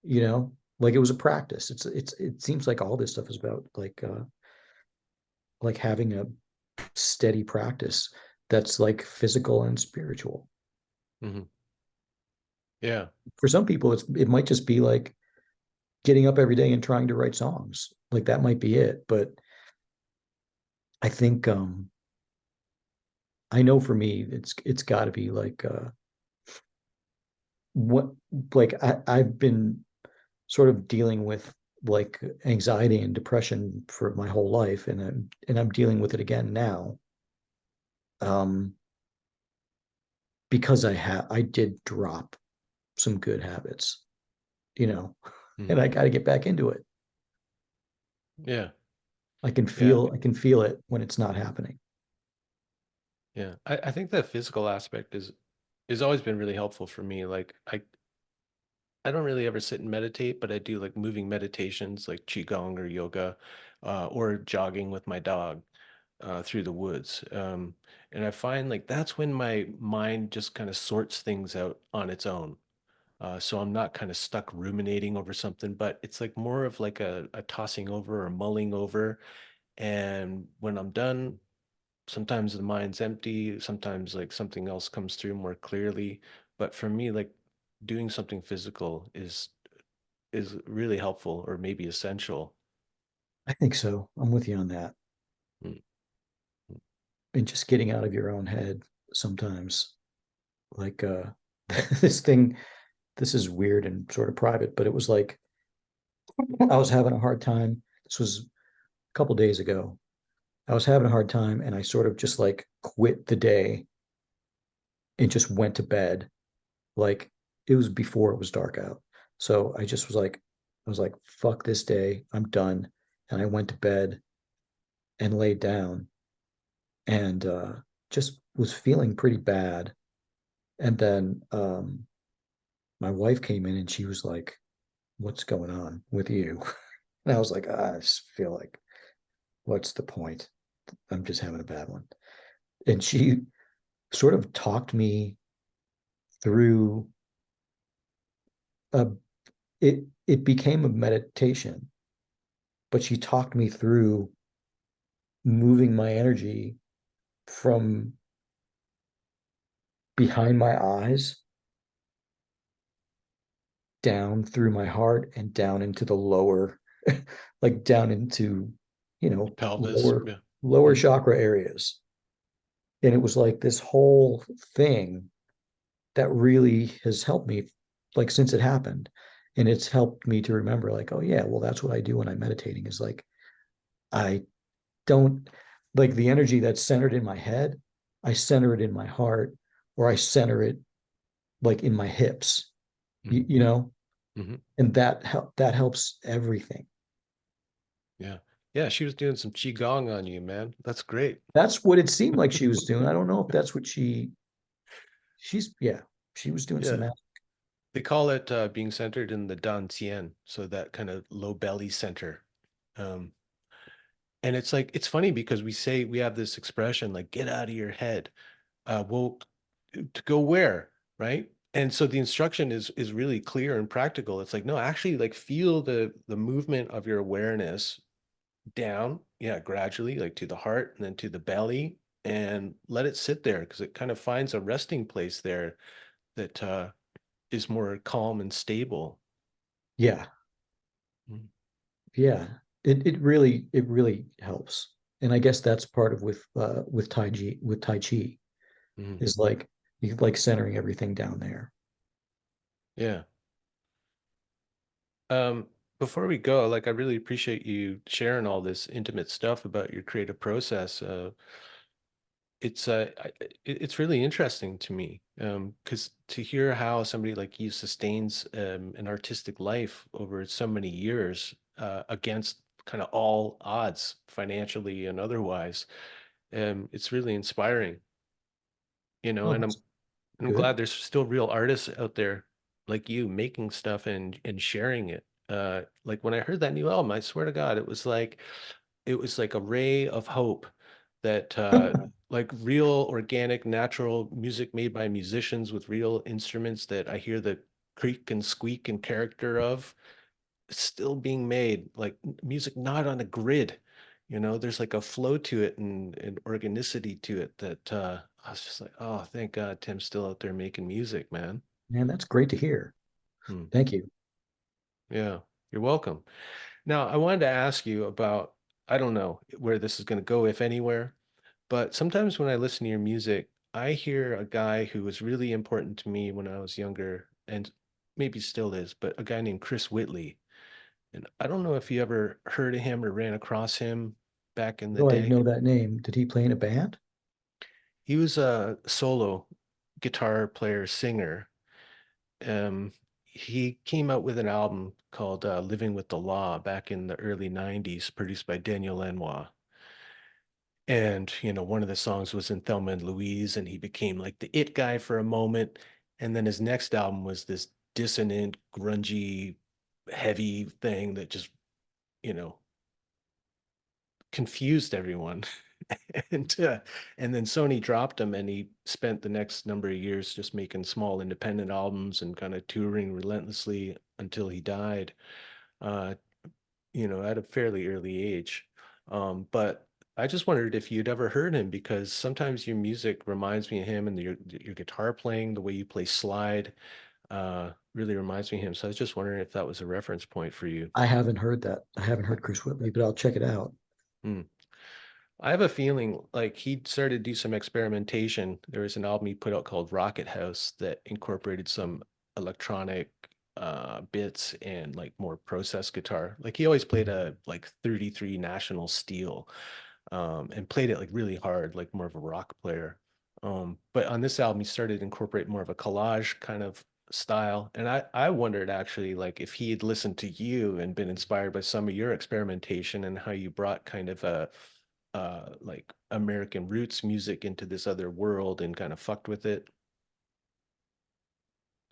you know. Like it was a practice. It seems like all this stuff is about like having a steady practice that's like physical and spiritual. Hmm. Yeah. For some people it might just be like getting up every day and trying to write songs. Like that might be it. But I think I know for me it's got to be like what like I've been sort of dealing with like anxiety and depression for my whole life, and I'm dealing with it again now. Um because I did drop some good habits, you know, Hmm. and I got to get back into it. Yeah. I can Yeah. feel it when it's not happening. Yeah. I think the physical aspect is always been really helpful for me. Like I don't really ever sit and meditate, but I do like moving meditations like qigong or yoga, or jogging with my dog through the woods. And I find like that's when my mind just kind of sorts things out on its own. So I'm not kind of stuck ruminating over something, but it's like more of like a tossing over or mulling over. And when I'm done, sometimes the mind's empty, sometimes like something else comes through more clearly. But for me, like doing something physical is really helpful or maybe essential. I think so. I'm with you on that. Mm, mm. And just getting out of your own head sometimes. Like this thing, this is weird and sort of private, but it was like I was having a hard time. This was a couple days ago. I was having a hard time and I sort of just like quit the day and just went to bed. Like it was before it was dark out. So I was like, fuck this day. I'm done. And I went to bed and laid down and just was feeling pretty bad. And then my wife came in and she was like, what's going on with you? And I was like, I just feel like, what's the point? I'm just having a bad one. And she sort of talked me through a it became a meditation, but she talked me through moving my energy from behind my eyes down through my heart and down into the lower like down into Pelvis. Yeah. lower Mm, chakra areas. And it was like this whole thing that really has helped me like since it happened. And it's helped me to remember like, oh yeah, well that's what I do when I'm meditating is like I don't like the energy that's centered in my head, I center it in my heart, or I center it like in my hips. Mhm. you know, Mhm. and that helps everything. Yeah. Yeah, she was doing some qigong on you, man. That's great. That's what it seemed like she was doing. I don't know if that's what yeah, she was doing some Yeah. math. They call it being centered in the dantian, so that kind of low belly center. Um, and it's like it's funny because we have this expression like get out of your head. Well, to go where, right? And so the instruction is really clear and practical. It's like no, actually, like feel the movement of your awareness down, yeah, gradually, like to the heart and then to the belly, and let it sit there because it kind of finds a resting place there that is more calm and stable. Yeah, Mm. yeah. It really helps. And I guess that's part of with Tai Chi Mhm. is like you like centering everything down there. Yeah. Um, Before we go, like I really appreciate you sharing all this intimate stuff about your creative process. It's really interesting to me because to hear how somebody like you sustains an artistic life over so many years against kind of all odds, financially and otherwise, it's really inspiring, you know. Oh, And that's I'm good. glad there's still real artists out there like you making stuff and sharing it. Like when I heard that new album, I swear to God, it was like a ray of hope that like real organic natural music made by musicians with real instruments that I hear the creak and squeak and character of still being made, like music not on a grid. You know, there's like a flow to it and organicity to it that I was just like, oh, thank God Tim's still out there making music, man. Man, that's great to hear. Hmm. Thank you. Yeah, you're welcome. Now, I wanted to ask you about, I don't know where this is going to go, if anywhere, but sometimes when I listen to your music, I hear a guy who was really important to me when I was younger and maybe still is, but a guy named Chris Whitley. And I don't know if you ever heard of him or ran across him back in the Though I day. know that name. Did he play in a band? He was a solo guitar player, singer. Um, he came out with an album called Living with the Law back in the early 90s, produced by Daniel Lanois. And, you know, one of the songs was in Thelma and Louise, and he became like the it guy for a moment. And then his next album was this dissonant, grungy, heavy thing that just, you know, confused everyone. and and then Sony dropped him, and he spent the next number of years just making small independent albums and kind of touring relentlessly until he died. Uh, you know, at a fairly early age. But I just wondered if you'd ever heard him because sometimes your music reminds me of him and your guitar playing, the way you play slide, really reminds me of him. So I was just wondering if that was a reference point for you. I haven't heard that. I haven't heard Chris Whitley, but I'll check it out. Hmm. I have a feeling like he started to do some experimentation. There was an album he put out called Rocket House that incorporated some electronic bits and like more process guitar. Like he always played a like 33 National Steel and played it like really hard, like more of a rock player. But on this album, he started to incorporate more of a collage kind of style. And I wondered actually like if he had listened to you and been inspired by some of your experimentation and how you brought kind of a like American roots music into this other world and kind of fucked with it.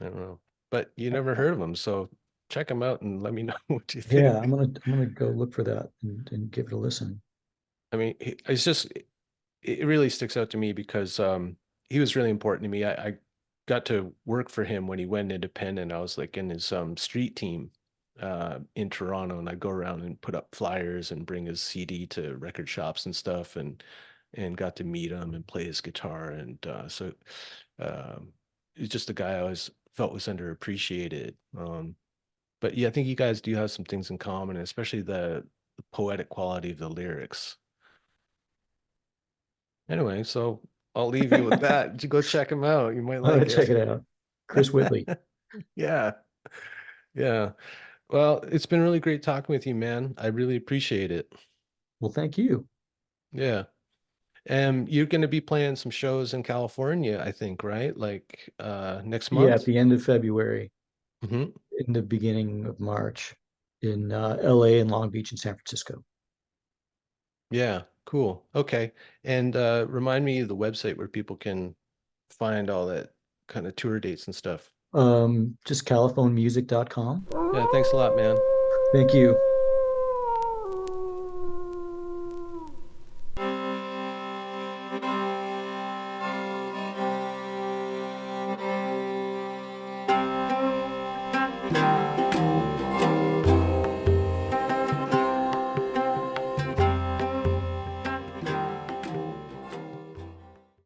I don't know. But you never heard of him, so check him out and let me know what you Yeah, think. I'm gonna go look for that and give it a listen. I mean, it's just it really sticks out to me because he was really important to me. I got to work for him when he went independent. I was like in his street team in Toronto, and I'd go around and put up flyers and bring his CD to record shops and stuff, and got to meet him and play his guitar. And so he's just a guy I always felt was underappreciated. But yeah, I think you guys do have some things in common, especially the poetic quality of the lyrics. Anyway, so I'll leave you with that. You go check him out. You might I'm gonna like check it. it out. Chris Whitley. Yeah. Yeah. Well, it's been really great talking with you, man. I really appreciate it. Well, thank you. Yeah. And you're going to be playing some shows in California, I think, right? Like next Yeah, at month? the end of February. Hmm. in the beginning of March in LA and Long Beach and San Francisco. Yeah, cool. Okay. And remind me of the website where people can find all that kind of tour dates and stuff. Just caliphonemusic.com. Yeah, thanks a lot, man. Thank you.